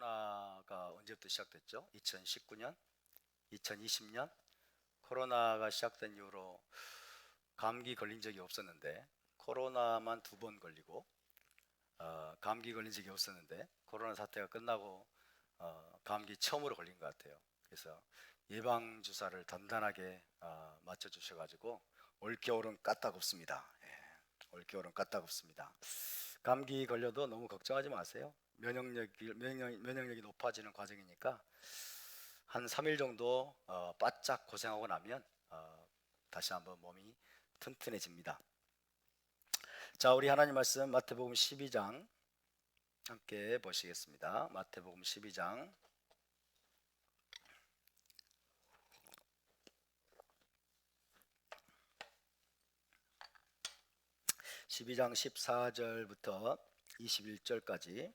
코로나가 언제부터 시작됐죠? 2019년, 2020년 코로나가 시작된 이후로 감기 걸린 적이 없었는데 코로나만 2번 걸리고 감기 걸린 적이 없었는데 코로나 사태가 끝나고 감기 처음으로 걸린 것 같아요. 그래서 예방 주사를 단단하게 맞춰 주셔가지고 올겨울은 까딱없습니다. 올겨울은 까딱없습니다. 감기 걸려도 너무 걱정하지 마세요. 면역력이 높아지는 과정이니까 한 3일 정도 바짝 고생하고 나면 다시 한번 몸이 튼튼해집니다. 자, 우리 하나님 말씀 마태복음 12장 함께 보시겠습니다. 마태복음 12장 14절부터 21절까지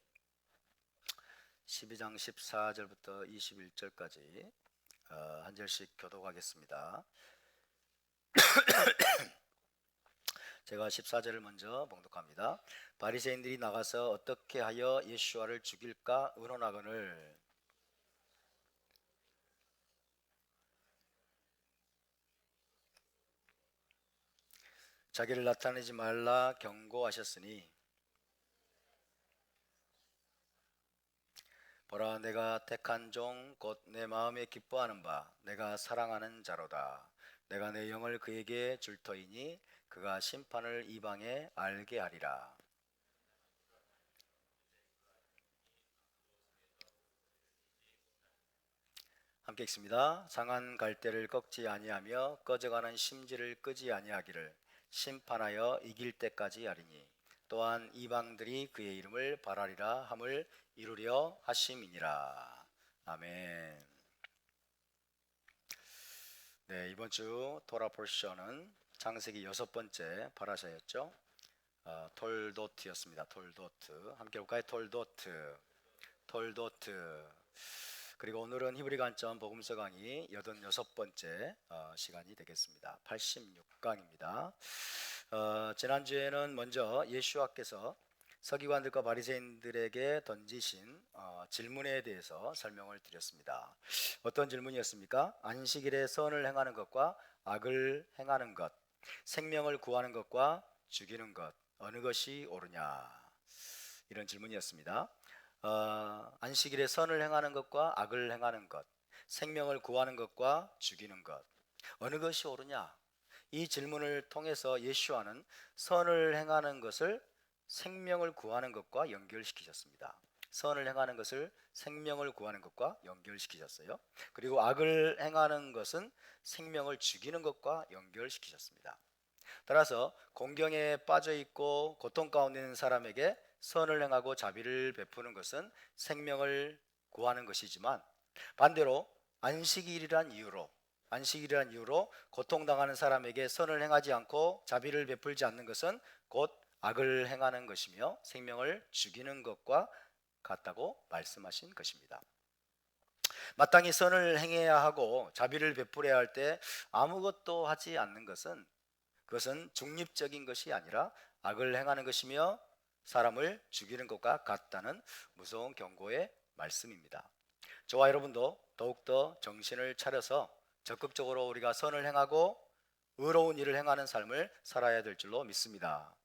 12장 14절부터 21절까지 한 절씩 교독하겠습니다. 제가 14절을 먼저 봉독합니다. 바리새인들이 나가서 어떻게 하여 예수와를 죽일까 의논하거늘 자기를 나타내지 말라 경고하셨으니 보라, 내가 택한 종 곧 내 마음에 기뻐하는 바 내가 사랑하는 자로다. 내가 내 영을 그에게 줄 터이니 그가 심판을 이방에 알게 하리라. 함께 읽습니다. 상한 갈대를 꺾지 아니하며 꺼져가는 심지를 끄지 아니하기를 심판하여 이길 때까지 하리니 또한 이방들이 그의 이름을 바라리라 함을 이루려 하심이니라. 아멘. 네, 이번 주 토라 포션은 창세기 6번째 파라샤였죠. 톨도트였습니다. 톨도트. 함께 볼까요? 톨도트. 그리고 오늘은 히브리 관점 복음서 강의 86번째 시간이 되겠습니다. 86강입니다. 지난주에는 먼저 예수와께서 서기관들과 바리새인들에게 던지신 질문에 대해서 설명을 드렸습니다. 어떤 질문이었습니까? 안식일에 선을 행하는 것과 악을 행하는 것, 생명을 구하는 것과 죽이는 것, 어느 것이 옳으냐? 이런 질문이었습니다. 안식일에 선을 행하는 것과 악을 행하는 것, 생명을 구하는 것과 죽이는 것, 어느 것이 옳으냐? 이 질문을 통해서 예수와는 선을 행하는 것을 생명을 구하는 것과 연결시키셨습니다. 선을 행하는 것을 생명을 구하는 것과 연결시키셨어요. 그리고 악을 행하는 것은 생명을 죽이는 것과 연결시키셨습니다. 따라서 공경에 빠져 있고 고통 가운데 있는 사람에게 선을 행하고 자비를 베푸는 것은 생명을 구하는 것이지만 반대로 안식일이란 이유로 고통당하는 사람에게 선을 행하지 않고 자비를 베풀지 않는 것은 곧 악을 행하는 것이며 생명을 죽이는 것과 같다고 말씀하신 것입니다. 마땅히 선을 행해야 하고 자비를 베풀어야 할 때 아무것도 하지 않는 것은 그것은 중립적인 것이 아니라 악을 행하는 것이며 사람을 죽이는 것과 같다는 무서운 경고의 말씀입니다. 저와 여러분도 더욱더 정신을 차려서 적극적으로 우리가 선을 행하고 의로운 일을 행하는 삶을 살아야 될 줄로 믿습니다.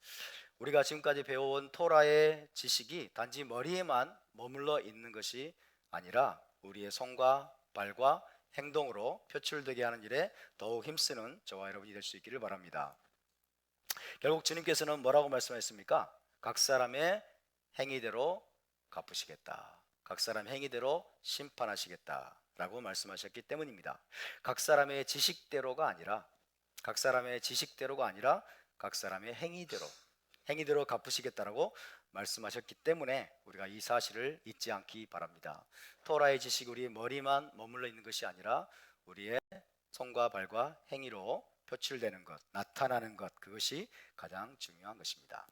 우리가 지금까지 배워온 토라의 지식이 단지 머리에만 머물러 있는 것이 아니라 우리의 손과 발과 행동으로 표출되게 하는 일에 더욱 힘쓰는 저와 여러분이 될 수 있기를 바랍니다. 결국 주님께서는 뭐라고 말씀하셨습니까? 각 사람의 행위대로 갚으시겠다. 각 사람 행위대로 심판하시겠다 라고 말씀하셨기 때문입니다. 각 사람의 지식대로가 아니라 각 사람의 행위대로 갚으시겠다라고 말씀하셨기 때문에 우리가 이 사실을 잊지 않기 바랍니다. 토라의 지식이 우리의 머리만 머물러 있는 것이 아니라 우리의 손과 발과 행위로 표출되는 것, 나타나는 것, 그것이 가장 중요한 것입니다.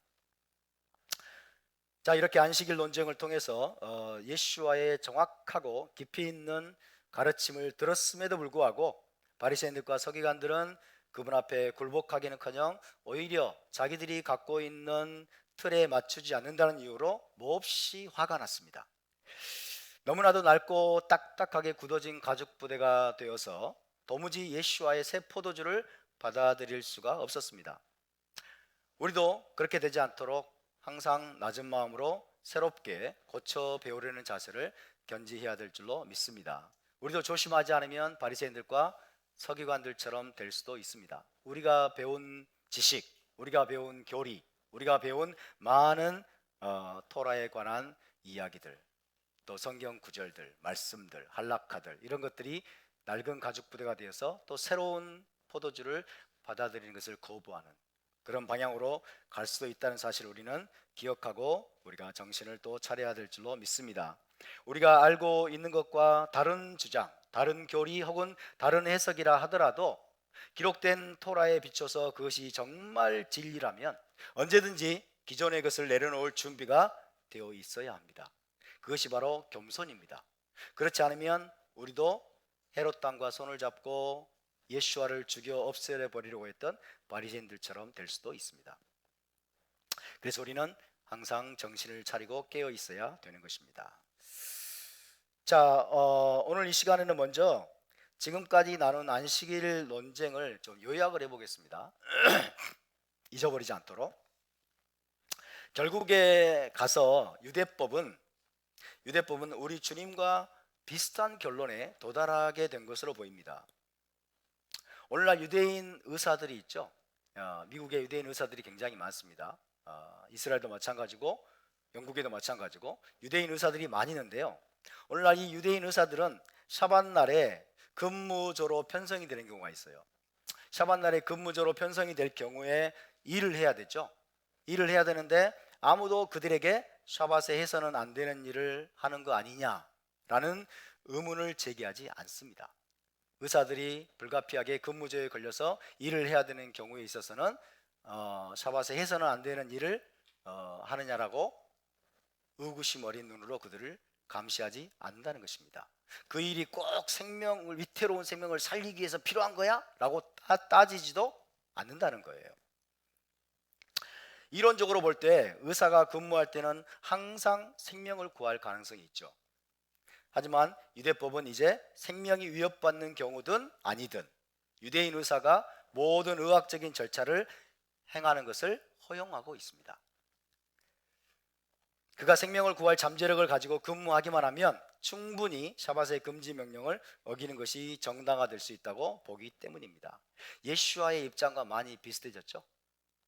자, 이렇게 안식일 논쟁을 통해서 예수와의 정확하고 깊이 있는 가르침을 들었음에도 불구하고 바리새인들과 서기관들은 그분 앞에 굴복하기는커녕 오히려 자기들이 갖고 있는 틀에 맞추지 않는다는 이유로 몹시 화가 났습니다. 너무나도 낡고 딱딱하게 굳어진 가죽 부대가 되어서 도무지 예수와의 새 포도주를 받아들일 수가 없었습니다. 우리도 그렇게 되지 않도록 항상 낮은 마음으로 새롭게 고쳐 배우려는 자세를 견지해야 될 줄로 믿습니다. 우리도 조심하지 않으면 바리새인들과 서기관들처럼 될 수도 있습니다. 우리가 배운 지식, 우리가 배운 교리, 우리가 배운 많은 토라에 관한 이야기들, 또 성경 구절들, 말씀들, 할라카들, 이런 것들이 낡은 가죽 부대가 되어서 또 새로운 포도주를 받아들이는 것을 거부하는 그런 방향으로 갈 수도 있다는 사실을 우리는 기억하고 우리가 정신을 또 차려야 될 줄로 믿습니다. 우리가 알고 있는 것과 다른 주장, 다른 교리 혹은 다른 해석이라 하더라도 기록된 토라에 비춰서 그것이 정말 진리라면 언제든지 기존의 것을 내려놓을 준비가 되어 있어야 합니다. 그것이 바로 겸손입니다. 그렇지 않으면 우리도 헤롯 왕과 손을 잡고 예수와를 죽여 없애버리려고 했던 바리새인들처럼 될 수도 있습니다. 그래서 우리는 항상 정신을 차리고 깨어 있어야 되는 것입니다. 자, 오늘 이 시간에는 먼저 지금까지 나눈 안식일 논쟁을 좀 요약을 해보겠습니다. 잊어버리지 않도록. 결국에 가서 유대법은 우리 주님과 비슷한 결론에 도달하게 된 것으로 보입니다. 오늘날 유대인 의사들이 있죠. 미국의 유대인 의사들이 굉장히 많습니다. 이스라엘도 마찬가지고 영국에도 마찬가지고 유대인 의사들이 많이 있는데요. 오늘날 이 유대인 의사들은 샤밧날에 근무조로 편성이 되는 경우가 있어요. 샤밧날에 근무조로 편성이 될 경우에 일을 해야 되죠. 일을 해야 되는데 아무도 그들에게 샤밧에 해서는 안 되는 일을 하는 거 아니냐라는 의문을 제기하지 않습니다. 의사들이 불가피하게 근무조에 걸려서 일을 해야 되는 경우에 있어서는 샤밧에 해서는 안 되는 일을 하느냐라고 의구심 어린 눈으로 그들을 감시하지 않는다는 것입니다. 그 일이 꼭 위태로운 생명을 살리기 위해서 필요한 거야? 라고 따지지도 않는다는 거예요. 이론적으로 볼 때 의사가 근무할 때는 항상 생명을 구할 가능성이 있죠. 하지만 유대법은 이제 생명이 위협받는 경우든 아니든 유대인 의사가 모든 의학적인 절차를 행하는 것을 허용하고 있습니다. 그가 생명을 구할 잠재력을 가지고 근무하기만 하면 충분히 샤밧의 금지 명령을 어기는 것이 정당화될 수 있다고 보기 때문입니다. 예수와의 입장과 많이 비슷해졌죠.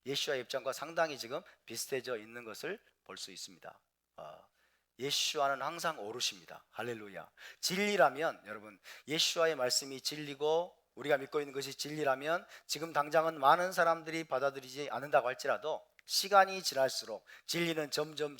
예수와의 입장과 상당히 지금 비슷해져 있는 것을 볼 수 있습니다. 예수와는 항상 오르십니다. 할렐루야. 진리라면 여러분, 예수와의 말씀이 진리고 우리가 믿고 있는 것이 진리라면 지금 당장은 많은 사람들이 받아들이지 않는다고 할지라도 시간이 지날수록 진리는 점점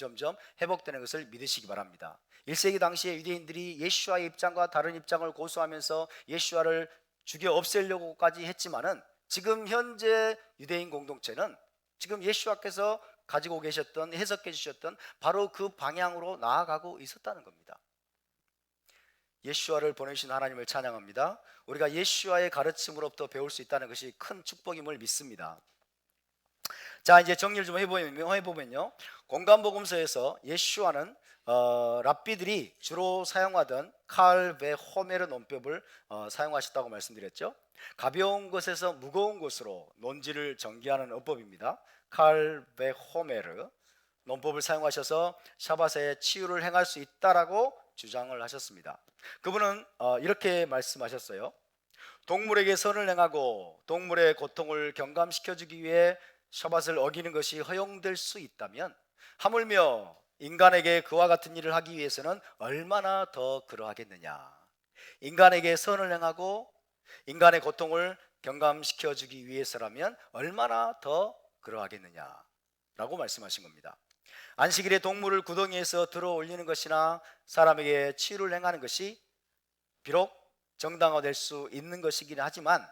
회복되는 것을 믿으시기 바랍니다. 1세기 당시에 유대인들이 예수와의 입장과 다른 입장을 고수하면서 예수와를 죽여 없애려고까지 했지만은 지금 현재 유대인 공동체는 지금 예수와께서 가지고 계셨던, 해석해 주셨던 바로 그 방향으로 나아가고 있었다는 겁니다. 예수와를 보내신 하나님을 찬양합니다. 우리가 예수와의 가르침으로부터 배울 수 있다는 것이 큰 축복임을 믿습니다. 자, 이제 정리를 좀 해보면요, 공간복음서에서 예수와는 랍비들이 주로 사용하던 칼 베 호메르 논법을 사용하셨다고 말씀드렸죠. 가벼운 것에서 무거운 것으로 논지를 전개하는 어법입니다. 칼 베 호메르 논법을 사용하셔서 샤밧에 치유를 행할 수 있다라고 주장을 하셨습니다. 그분은 이렇게 말씀하셨어요. 동물에게 선을 행하고 동물의 고통을 경감시켜주기 위해 샤밧을 어기는 것이 허용될 수 있다면 하물며 인간에게 그와 같은 일을 하기 위해서는 얼마나 더 그러하겠느냐. 인간에게 선을 행하고 인간의 고통을 경감시켜주기 위해서라면 얼마나 더 그러하겠느냐라고 말씀하신 겁니다. 안식일에 동물을 구덩이에서 들어 올리는 것이나 사람에게 치유를 행하는 것이 비록 정당화될 수 있는 것이긴 하지만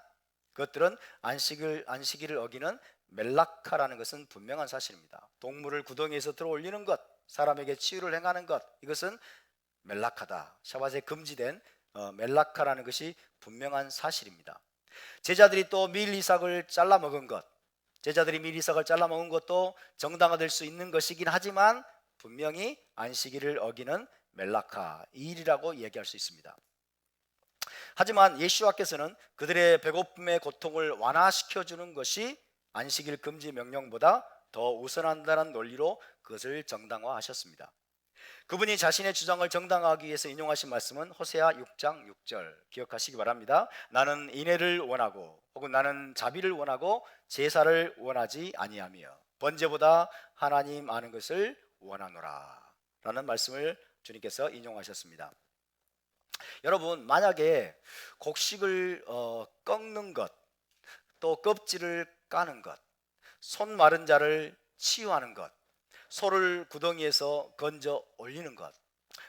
그것들은 안식일을 어기는 멜라카라는 것은 분명한 사실입니다. 동물을 구덩이에서 들어 올리는 것, 사람에게 치유를 행하는 것, 이것은 멜라카다. 샤밧에 금지된 멜라카라는 것이 분명한 사실입니다. 제자들이 또 밀 이삭을 잘라 먹은 것, 제자들이 밀 이삭을 잘라 먹은 것도 정당화될 수 있는 것이긴 하지만 분명히 안식일을 어기는 멜라카, 이 일이라고 얘기할 수 있습니다. 하지만 예수와께서는 그들의 배고픔의 고통을 완화시켜주는 것이 안식일 금지 명령보다 더 우선한다는 논리로 그것을 정당화하셨습니다. 그분이 자신의 주장을 정당화하기 위해서 인용하신 말씀은 호세아 6장 6절 기억하시기 바랍니다. 나는 인애를 원하고 혹은 나는 자비를 원하고 제사를 원하지 아니하며 번제보다 하나님 아는 것을 원하노라 라는 말씀을 주님께서 인용하셨습니다. 여러분, 만약에 곡식을 꺾는 것, 또 껍질을 까는 것, 손 마른 자를 치유하는 것, 소를 구덩이에서 건져 올리는 것,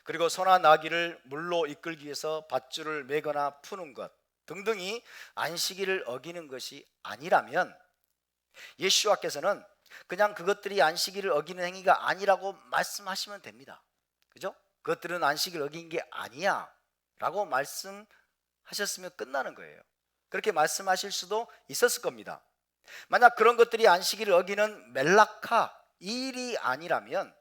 그리고 소나 나귀를 물로 이끌기 위해서 밧줄을 매거나 푸는 것 등등이 안식일을 어기는 것이 아니라면 예수와께서는 그냥 그것들이 안식일을 어기는 행위가 아니라고 말씀하시면 됩니다. 그죠? 그것들은 안식일을 어긴 게 아니야 라고 말씀하셨으면 끝나는 거예요. 그렇게 말씀하실 수도 있었을 겁니다. 만약 그런 것들이 안식일을 어기는 멜라카, 이 일이 아니라면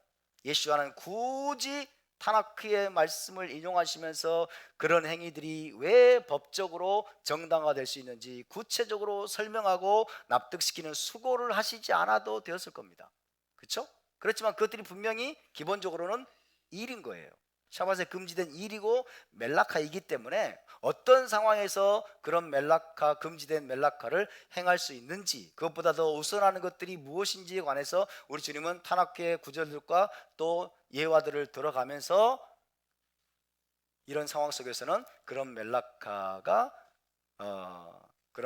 예수와는 굳이 타나크의 말씀을 인용하시면서 그런 행위들이 왜 법적으로 정당화될 수 있는지 구체적으로 설명하고 납득시키는 수고를 하시지 않아도 되었을 겁니다. 그렇죠? 그렇지만 그것들이 분명히 기본적으로는 일인 거예요. 샤밧에 금지된 일이고 멜라카이기 때문에 어떤 상황에서 그런 멜라카, 금지된 멜라카를 행할 수 있는지, 그것보다 더 우선하는 것들이 무엇인지에 관해서 우리 주님은 타나크의 구절들과 또 예화들을 들어가면서 이런 상황 속에서는 그런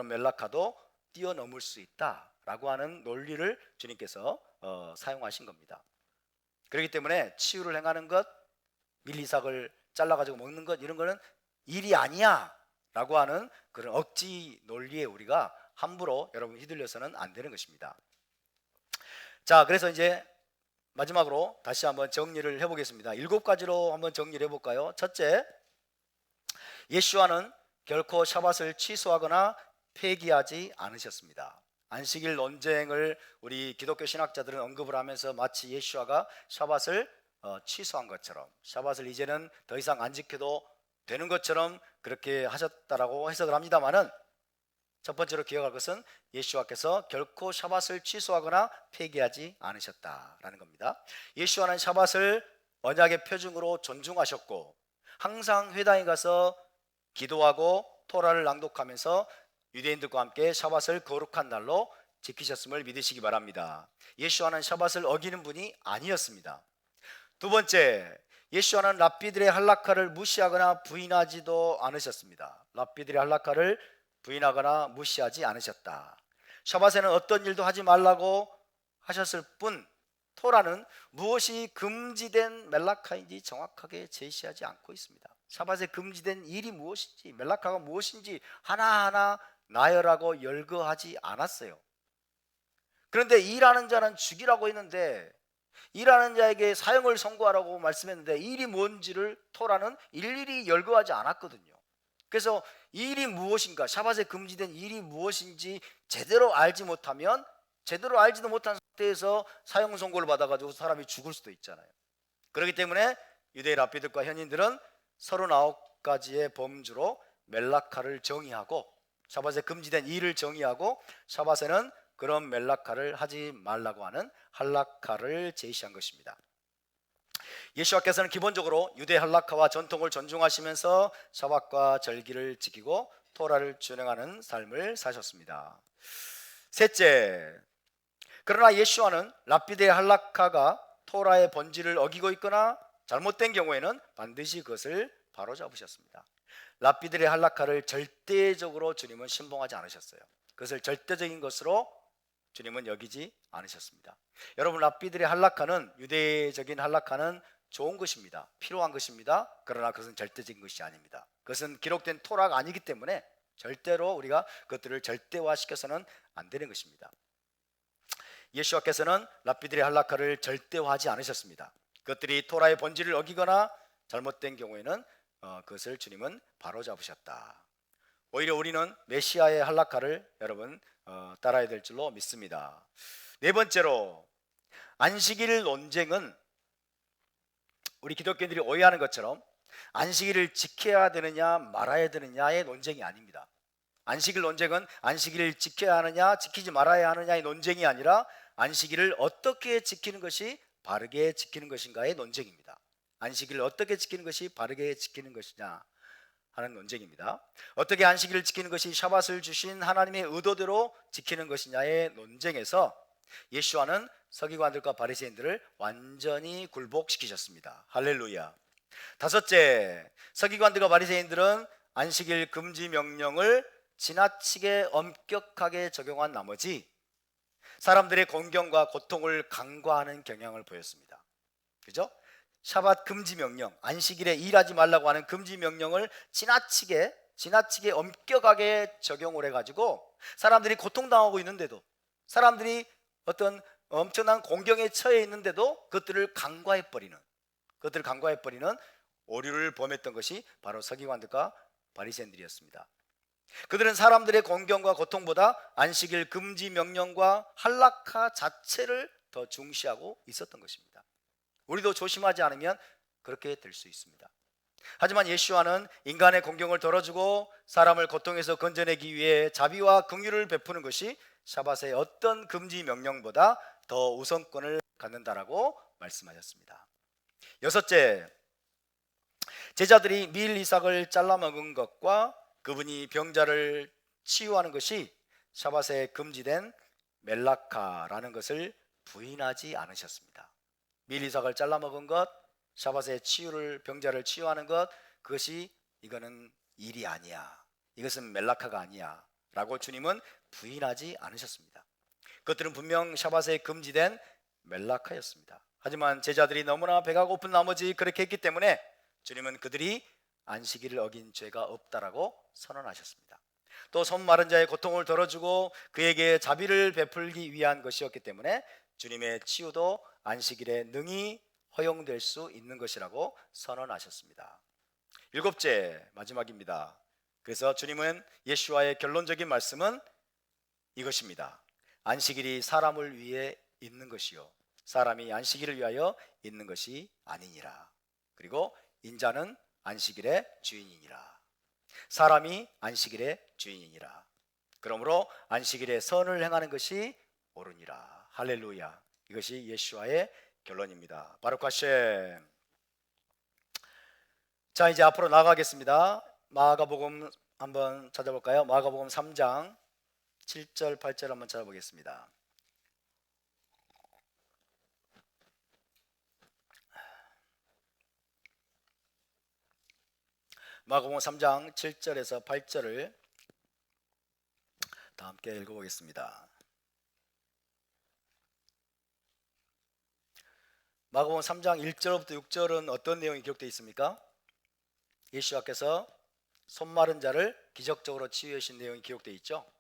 멜라카도 뛰어넘을 수 있다라고 하는 논리를 주님께서 사용하신 겁니다. 그렇기 때문에 치유를 행하는 것, 밀리삭을 잘라가지고 먹는 것, 이런 거는 일이 아니야 라고 하는 그런 억지 논리에 우리가 함부로 여러분 휘둘려서는 안 되는 것입니다. 자, 그래서 이제 마지막으로 다시 한번 정리를 해보겠습니다. 7가지로 한번 정리를 해볼까요? 첫째, 예수와는 결코 샤밧을 취소하거나 폐기하지 않으셨습니다. 안식일 논쟁을 우리 기독교 신학자들은 언급을 하면서 마치 예수와가 샤밧을 취소한 것처럼, 샤밧을 이제는 더 이상 안 지켜도 되는 것처럼 그렇게 하셨다라고 해석을 합니다만은, 첫 번째로 기억할 것은 예수와께서 결코 샤밧을 취소하거나 폐기하지 않으셨다라는 겁니다. 예수와는 샤밧을 언약의 표준으로 존중하셨고 항상 회당에 가서 기도하고 토라를 낭독하면서 유대인들과 함께 샤밧을 거룩한 날로 지키셨음을 믿으시기 바랍니다. 예수와는 샤밧을 어기는 분이 아니었습니다. 두 번째, 예수와는 랍비들의 할라카를 무시하거나 부인하지도 않으셨습니다. 랍비들의 할라카를 부인하거나 무시하지 않으셨다. 샤밧에는 어떤 일도 하지 말라고 하셨을 뿐 토라는 무엇이 금지된 멜라카인지 정확하게 제시하지 않고 있습니다. 샤밧에 금지된 일이 무엇인지, 멜라카가 무엇인지 하나하나 나열하고 열거하지 않았어요. 그런데 일하는 자는 죽이라고 했는데, 일하는 자에게 사형을 선고하라고 말씀했는데 일이 뭔지를 토라는 일일이 열거하지 않았거든요. 그래서 일이 무엇인가, 샤밧에 금지된 일이 무엇인지 제대로 알지 못하면, 제대로 알지도 못한 상태에서 사형 선고를 받아가지고 사람이 죽을 수도 있잖아요. 그렇기 때문에 유대 랍비들과 현인들은 39가지의 범주로 멜라카를 정의하고, 샤밧에 금지된 일을 정의하고 샤밧에는 그런 멜라카를 하지 말라고 하는 할라카를 제시한 것입니다. 예수와께서는 기본적으로 유대 할라카와 전통을 존중하시면서 샤밧과 절기를 지키고 토라를 준행하는 삶을 사셨습니다. 셋째, 그러나 예수와는 랍비들의 할라카가 토라의 본질을 어기고 있거나 잘못된 경우에는 반드시 그것을 바로잡으셨습니다. 랍비들의 할라카를 절대적으로 주님은 신봉하지 않으셨어요. 그것을 절대적인 것으로 주님은 여기지 않으셨습니다. 여러분, 랍비들의 할라카는, 유대적인 할라카는 좋은 것입니다. 필요한 것입니다. 그러나 그것은 절대적인 것이 아닙니다. 그것은 기록된 토라가 아니기 때문에 절대로 우리가 그것들을 절대화시켜서는 안 되는 것입니다. 예수와께서는 랍비들의 할라카를 절대화하지 않으셨습니다. 그것들이 토라의 본질을 어기거나 잘못된 경우에는 그것을 주님은 바로잡으셨다. 오히려 우리는 메시아의 할라카를 여러분 따라야 될 줄로 믿습니다. 네 번째로, 안식일 논쟁은 우리 기독교인들이 오해하는 것처럼 안식일을 지켜야 되느냐 말아야 되느냐의 논쟁이 아닙니다. 안식일 논쟁은 안식일을 지켜야 하느냐 지키지 말아야 하느냐의 논쟁이 아니라 안식일을 어떻게 지키는 것이 바르게 지키는 것인가의 논쟁입니다. 안식일을 어떻게 지키는 것이 바르게 지키는 것이냐 하는 논쟁입니다. 어떻게 안식일을 지키는 것이 샤밧을 주신 하나님의 의도대로 지키는 것이냐의 논쟁에서 예수와는 서기관들과 바리새인들을 완전히 굴복시키셨습니다. 할렐루야. 다섯째, 서기관들과 바리새인들은 안식일 금지 명령을 지나치게 엄격하게 적용한 나머지 사람들의 공경과 고통을 간과하는 경향을 보였습니다. 그죠? 샤밧 금지 명령, 안식일에 일하지 말라고 하는 금지 명령을 지나치게 엄격하게 적용을 해가지고 사람들이 고통당하고 있는데도, 사람들이 어떤 엄청난 공경에 처해 있는데도 그것들을 간과해버리는 오류를 범했던 것이 바로 서기관들과 바리새인들이었습니다. 그들은 사람들의 공경과 고통보다 안식일 금지 명령과 할라카 자체를 더 중시하고 있었던 것입니다. 우리도 조심하지 않으면 그렇게 될 수 있습니다. 하지만 예수와는 인간의 공경을 덜어주고 사람을 고통에서 건져내기 위해 자비와 긍휼을 베푸는 것이 샤밧의 어떤 금지 명령보다 더 우선권을 갖는다라고 말씀하셨습니다. 여섯째, 제자들이 밀 이삭을 잘라 먹은 것과 그분이 병자를 치유하는 것이 샤밧에 금지된 멜라카라는 것을 부인하지 않으셨습니다. 밀 이삭을 잘라 먹은 것, 샤밧에 병자를 치유하는 것, 그것이 이거는 일이 아니야, 이것은 멜라카가 아니야 라고 주님은 부인하지 않으셨습니다. 그것들은 분명 샤밧에 금지된 멜라카였습니다. 하지만 제자들이 너무나 배가 고픈 나머지 그렇게 했기 때문에 주님은 그들이 안식일을 어긴 죄가 없다라고 선언하셨습니다. 또 손 마른 자의 고통을 덜어주고 그에게 자비를 베풀기 위한 것이었기 때문에 주님의 치유도 안식일에 능히 허용될 수 있는 것이라고 선언하셨습니다. 일곱째, 마지막입니다. 그래서 주님은 예수와의 결론적인 말씀은 이것입니다. 안식일이 사람을 위해 있는 것이요 사람이 안식일을 위하여 있는 것이 아니니라. 그리고 인자는 안식일의 주인이니라. 사람이 안식일의 주인이니라. 그러므로 안식일에 선을 행하는 것이 옳으니라. 할렐루야. 이것이 예수와의 결론입니다. 바룩 하셈. 자, 이제 앞으로 나가겠습니다. 마가복음 한번 찾아볼까요? 마가복음 3장 7절 8절 한번 찾아보겠습니다. 마가복음 3장 7절에서 8절을 다 함께 읽어보겠습니다. 마가복음 3장 1절부터 6절은 어떤 내용이 기록되어 있습니까? 예수께서 손 마른 자를 기적적으로 치유해 주신 내용이 기록되어 있죠.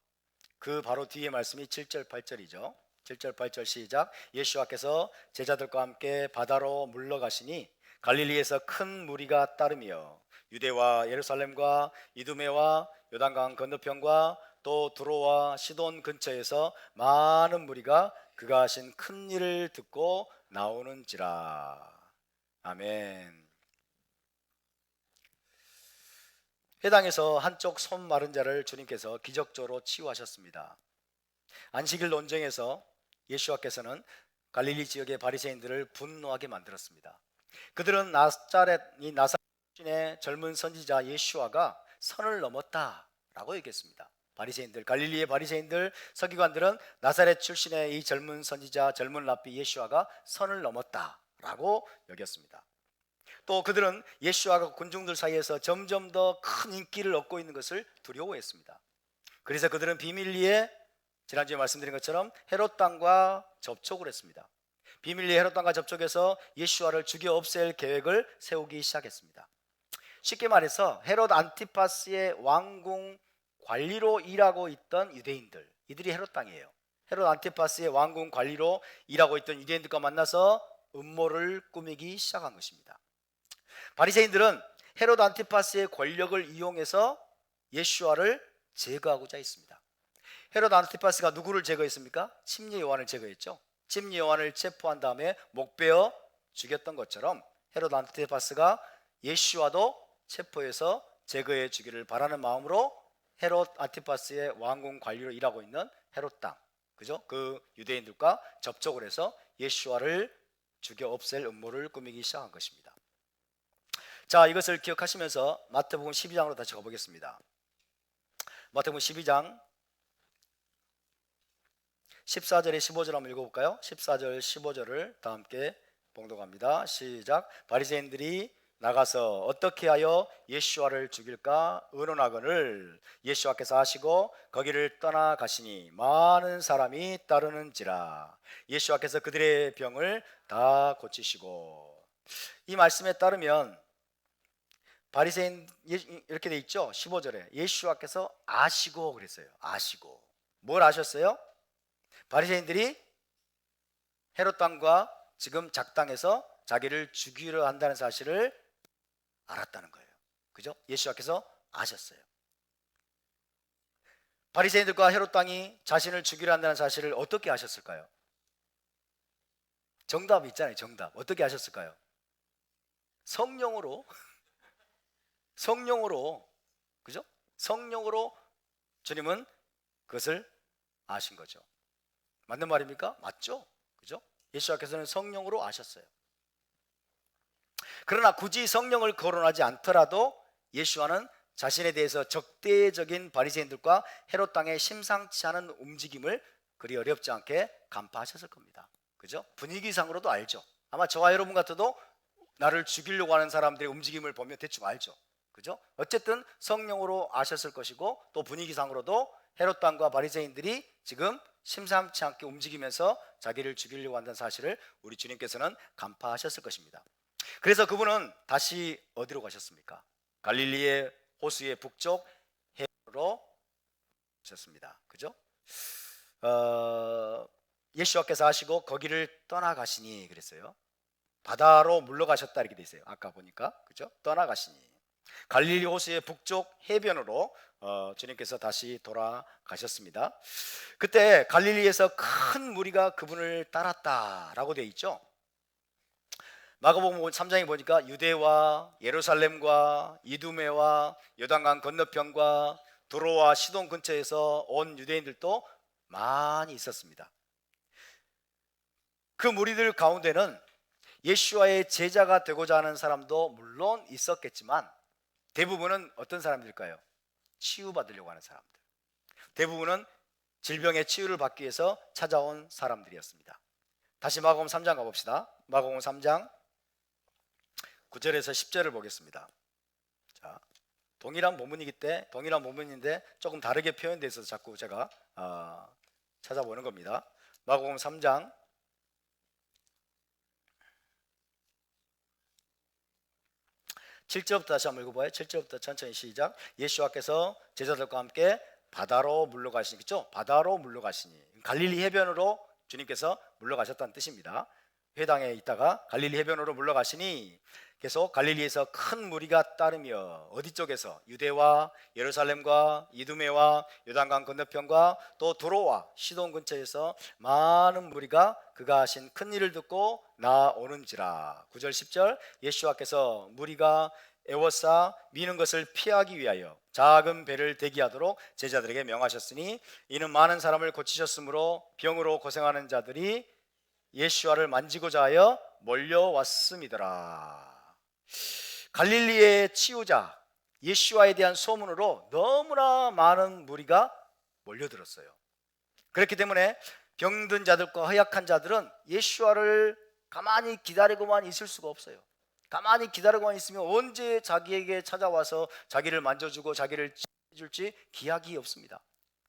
그 바로 뒤에 말씀이 7절 8절이죠. 7절 8절 시작. 예수께서 제자들과 함께 바다로 물러가시니 갈릴리에서 큰 무리가 따르며 유대와 예루살렘과 이두메와 요단강 건너편과 또 두로와 시돈 근처에서 많은 무리가 그가 하신 큰 일을 듣고 나오는지라. 아멘. 회당에서 한쪽 손 마른 자를 주님께서 기적적으로 치유하셨습니다. 안식일 논쟁에서 예수께서는 갈릴리 지역의 바리새인들을 분노하게 만들었습니다. 그들은 나사렛의 젊은 선지자 예수아가 선을 넘었다라고 얘기했습니다. 바리새인들, 갈릴리의 바리새인들, 서기관들은 나사렛 출신의 이 젊은 선지자, 젊은 랍비 예수아가 선을 넘었다라고 여겼습니다. 또 그들은 예수아가 군중들 사이에서 점점 더 큰 인기를 얻고 있는 것을 두려워했습니다. 그래서 그들은 비밀리에 지난주에 말씀드린 것처럼 헤롯 왕과 접촉을 했습니다. 비밀리에 헤롯 왕과 접촉해서 예수아를 죽여 없앨 계획을 세우기 시작했습니다. 쉽게 말해서 헤롯 안티파스의 왕궁 관리로 일하고 있던 유대인들, 이들이 헤롯 왕이에요. 헤롯 안티파스의 왕궁 관리로 일하고 있던 유대인들과 만나서 음모를 꾸미기 시작한 것입니다. 바리새인들은 헤롯 안티파스의 권력을 이용해서 예수아를 제거하고자 했습니다. 헤롯 안티파스가 누구를 제거했습니까? 침례 요한을 제거했죠. 침례 요한을 체포한 다음에 목베어 죽였던 것처럼 헤롯 안티파스가 예수와도 체포해서 제거해 주기를 바라는 마음으로 헤롯 안티파스의 왕궁 관리로 일하고 있는 헤롯 땅, 그죠? 그 유대인들과 접촉을 해서 예수와를 죽여 없앨 음모를 꾸미기 시작한 것입니다. 자, 이것을 기억하시면서 마태복음 12장으로 다시 가보겠습니다. 마태복음 12장 14절에 15절 한번 읽어볼까요? 14절 15절을 다 함께 봉독합니다. 시작. 바리새인들이 나가서 어떻게 하여 예수와를 죽일까 의논하거늘 예수와께서 하시고 거기를 떠나 가시니 많은 사람이 따르는지라. 예수와께서 그들의 병을 다 고치시고. 이 말씀에 따르면 바리새인 이렇게 돼 있죠. 15절에 예수와께서 아시고 그랬어요. 아시고. 뭘 아셨어요? 바리새인들이 헤롯 왕과 지금 작당해서 자기를 죽이려 한다는 사실을 알았다는 거예요. 그죠? 예수께서 아셨어요. 바리새인들과 헤롯 왕이 자신을 죽이려 한다는 사실을 어떻게 아셨을까요? 정답이 있잖아요. 정답. 어떻게 아셨을까요? 성령으로. 성령으로. 그죠? 성령으로 주님은 그것을 아신 거죠. 맞는 말입니까? 맞죠? 그죠? 예수께서는 성령으로 아셨어요. 그러나 굳이 성령을 거론하지 않더라도 예수와는 자신에 대해서 적대적인 바리새인들과 헤롯 땅의 심상치 않은 움직임을 그리 어렵지 않게 간파하셨을 겁니다. 그죠? 분위기상으로도 알죠. 아마 저와 여러분 같아도 나를 죽이려고 하는 사람들의 움직임을 보면 대충 알죠. 그죠? 어쨌든 성령으로 아셨을 것이고 또 분위기상으로도 헤롯 왕과 바리새인들이 지금 심상치 않게 움직이면서 자기를 죽이려고 한다는 사실을 우리 주님께서는 간파하셨을 것입니다. 그래서 그분은 다시 어디로 가셨습니까? 갈릴리의 호수의 북쪽 해로 가셨습니다. 그죠? 예수께서 하시고 거기를 떠나가시니 그랬어요. 바다로 물러가셨다 이렇게 돼 있어요. 아까 보니까 그죠? 떠나가시니 갈릴리 호수의 북쪽 해변으로 주님께서 다시 돌아가셨습니다. 그때 갈릴리에서 큰 무리가 그분을 따랐다라고 되어 있죠. 마가복음 3장에 보니까 유대와 예루살렘과 이두메와 요단강 건너편과 두로와 시돈 근처에서 온 유대인들도 많이 있었습니다. 그 무리들 가운데는 예수와의 제자가 되고자 하는 사람도 물론 있었겠지만 대부분은 어떤 사람들일까요? 치유받으려고 하는 사람들. 대부분은 질병의 치유를 받기 위해서 찾아온 사람들이었습니다. 다시 마가복음 3장 가봅시다. 마가복음 3장 9절에서 10절을 보겠습니다. 자, 동일한 본문인데 조금 다르게 표현되어 있어서 자꾸 제가 찾아보는 겁니다. 마가복음 3장 7절부터 다시 한번 읽어봐요. 7절부터 천천히 시작. 예수와께서 제자들과 함께 바다로 물러가시니, 그렇죠? 바다로 물러가시니 갈릴리 해변으로 주님께서 물러가셨다는 뜻입니다. 회당에 있다가 갈릴리 해변으로 물러가시니 계속 갈릴리에서 큰 무리가 따르며 어디 쪽에서 유대와 예루살렘과 이두메와 요단강 건너편과 또 두로와 시돈 근처에서 많은 무리가 그가 하신 큰 일을 듣고 나오는지라. 9절 10절 예수와께서 무리가 애워싸 미는 것을 피하기 위하여 작은 배를 대기하도록 제자들에게 명하셨으니 이는 많은 사람을 고치셨으므로 병으로 고생하는 자들이 예수와를 만지고자 하여 몰려왔음이더라. 갈릴리의 치유자 예수와에 대한 소문으로 너무나 많은 무리가 몰려들었어요. 그렇기 때문에 병든 자들과 허약한 자들은 예수와를 가만히 기다리고만 있을 수가 없어요. 가만히 기다리고만 있으면 언제 자기에게 찾아와서 자기를 만져주고 자기를 치유해줄지 기약이 없습니다.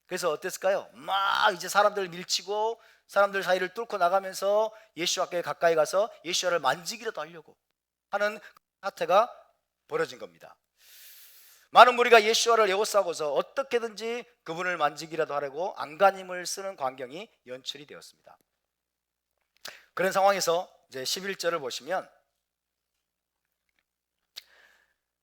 그래서 어땠을까요? 막 이제 사람들 밀치고 사람들 사이를 뚫고 나가면서 예수와께 가까이 가서 예수와를 만지기라도 하려고 하는 사태가 벌어진 겁니다. 많은 무리가 예수와를 에워싸고서 어떻게든지 그분을 만지기라도 하려고 안간힘을 쓰는 광경이 연출이 되었습니다. 그런 상황에서 이제 11절을 보시면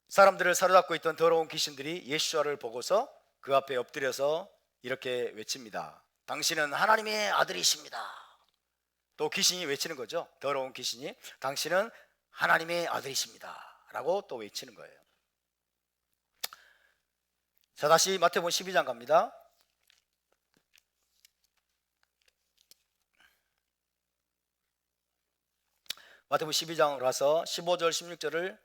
사람들을 사로잡고 있던 더러운 귀신들이 예수와를 보고서 그 앞에 엎드려서 이렇게 외칩니다. 당신은 하나님의 아들이십니다. 또 귀신이 외치는 거죠. 더러운 귀신이 당신은 하나님의 아들이십니다 라고 또 외치는 거예요. 자, 다시 마태복음 12장 갑니다. 마태복음 12장으로 와서 15절 16절을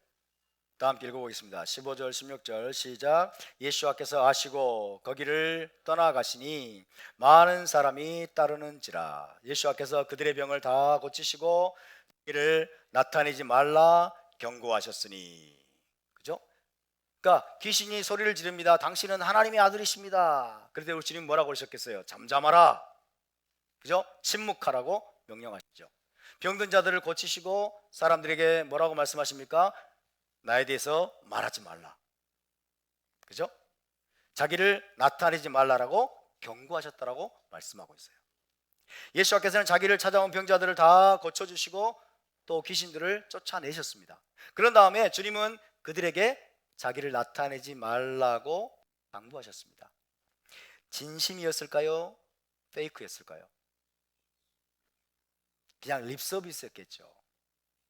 다 함께 읽어보겠습니다. 15절 16절 시작. 예수께서 아시고 거기를 떠나가시니 많은 사람이 따르는지라. 예수께서 그들의 병을 다 고치시고 이를 나타내지 말라 경고하셨으니. 그죠? 그러니까 귀신이 소리를 지릅니다. 당신은 하나님의 아들이십니다. 그런데 우리 주님 뭐라고 그러셨겠어요? 잠잠하라. 그죠? 침묵하라고 명령하시죠. 병든 자들을 고치시고 사람들에게 뭐라고 말씀하십니까? 나에 대해서 말하지 말라. 그죠? 자기를 나타내지 말라라고 경고하셨다라고 말씀하고 있어요. 예수께서는 자기를 찾아온 병자들을 다 고쳐주시고 또 귀신들을 쫓아내셨습니다. 그런 다음에 주님은 그들에게 자기를 나타내지 말라고 당부하셨습니다. 진심이었을까요? 페이크였을까요? 그냥 립서비스였겠죠.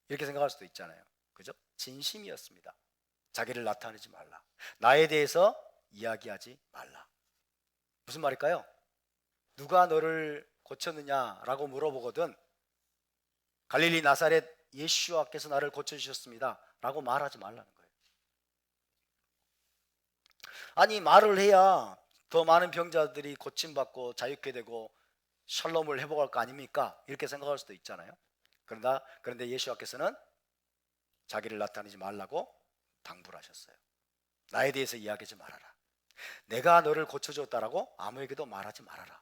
이렇게 생각할 수도 있잖아요. 그죠? 진심이었습니다. 자기를 나타내지 말라. 나에 대해서 이야기하지 말라. 무슨 말일까요? 누가 너를 고쳤느냐라고 물어보거든 갈릴리 나사렛 예수와께서 나를 고쳐주셨습니다 라고 말하지 말라는 거예요. 아니, 말을 해야 더 많은 병자들이 고침받고 자유케 되고 샬롬을 회복할 거 아닙니까? 이렇게 생각할 수도 있잖아요. 그런데 예수께서는 자기를 나타내지 말라고 당부를 하셨어요. 나에 대해서 이야기하지 말아라. 내가 너를 고쳐줬다라고 아무에게도 말하지 말아라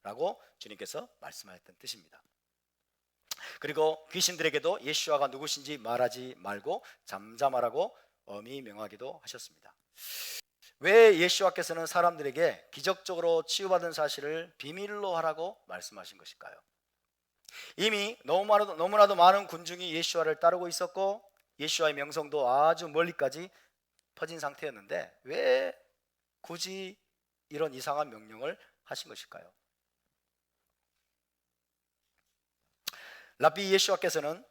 라고 주님께서 말씀하셨던 뜻입니다. 그리고 귀신들에게도 예수와가 누구신지 말하지 말고 잠잠하라고 엄히 명하기도 하셨습니다. 왜 예수와께서는 사람들에게 기적적으로 치유받은 사실을 비밀로 하라고 말씀하신 것일까요? 이미 너무나도 많은 군중이 예수와를 따르고 있었고 예수와의 명성도 아주 멀리까지 퍼진 상태였는데 왜 굳이 이런 이상한 명령을 하신 것일까요? 랍비 예수와께서는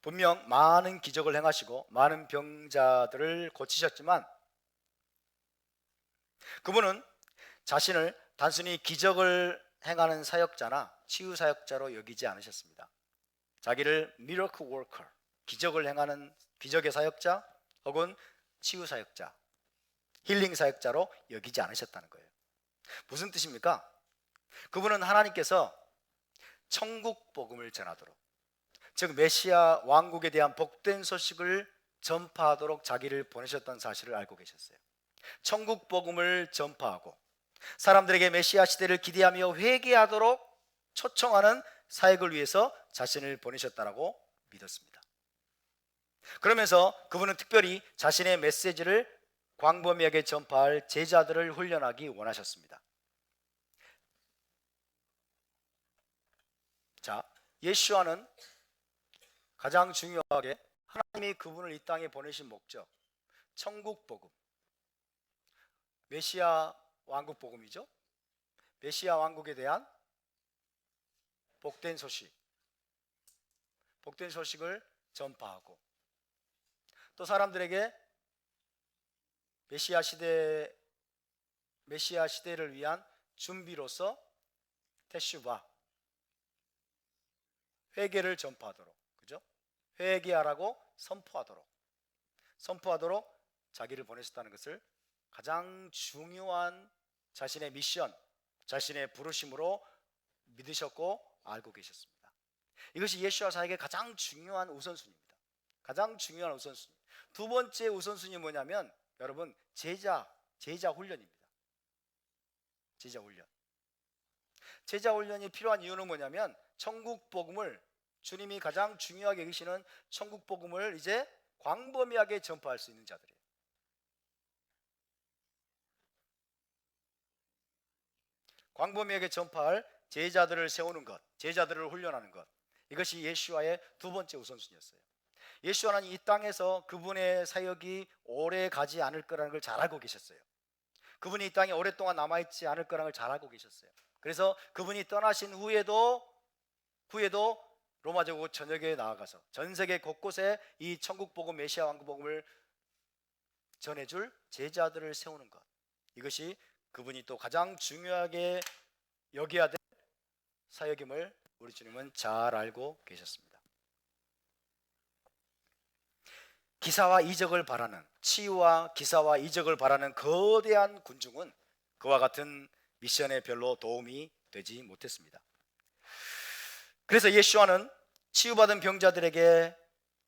분명 많은 기적을 행하시고 많은 병자들을 고치셨지만 그분은 자신을 단순히 기적을 행하는 사역자나 치유 사역자로 여기지 않으셨습니다. 자기를 미러클 워커, 기적을 행하는 기적의 사역자 혹은 치유 사역자, 힐링 사역자로 여기지 않으셨다는 거예요. 무슨 뜻입니까? 그분은 하나님께서 천국 복음을 전하도록, 즉 메시아 왕국에 대한 복된 소식을 전파하도록 자기를 보내셨던 사실을 알고 계셨어요. 천국 복음을 전파하고 사람들에게 메시아 시대를 기대하며 회개하도록 초청하는 사역을 위해서 자신을 보내셨다라고 믿었습니다. 그러면서 그분은 특별히 자신의 메시지를 광범위하게 전파할 제자들을 훈련하기 원하셨습니다. 자, 예수와는 가장 중요하게 하나님이 그분을 이 땅에 보내신 목적, 천국 복음, 메시아 왕국 복음이죠. 메시아 왕국에 대한 복된 소식을 전파하고 또 사람들에게 메시아 시대를 위한 준비로서 테슈바, 회개를 전파하도록, 그죠? 회개하라고 선포하도록 자기를 보내셨다는 것을 가장 중요한 자신의 미션, 자신의 부르심으로 믿으셨고 알고 계셨습니다. 이것이 예수와 사역의 가장 중요한 우선순위입니다. 가장 중요한 우선순위. 두 번째 우선순위 뭐냐면 여러분 제자 훈련입니다. 제자 훈련이 필요한 이유는 뭐냐면 천국 복음을 주님이 가장 중요하게 여기시는 천국 복음을 이제 광범위하게 전파할 수 있는 자들이에요. 광범위하게 전파할 제자들을 세우는 것, 제자들을 훈련하는 것, 이것이 예수와의 두 번째 우선순위였어요. 예수와는 이 땅에서 그분의 사역이 오래 가지 않을 거라는 걸 잘 알고 계셨어요. 그분이 이 땅에 오랫동안 남아있지 않을 거라는 걸 잘 알고 계셨어요. 그래서 그분이 떠나신 후에도 로마 제국 전역에 나아가서 전 세계 곳곳에 이 천국 복음, 메시아 왕국 복음을 전해줄 제자들을 세우는 것, 이것이 그분이 또 가장 중요하게 여겨야 될 사역임을 우리 주님은 잘 알고 계셨습니다. 기사와 이적을 바라는, 치유와 기사와 이적을 바라는 거대한 군중은 그와 같은 미션에 별로 도움이 되지 못했습니다. 그래서 예수와는 치유받은 병자들에게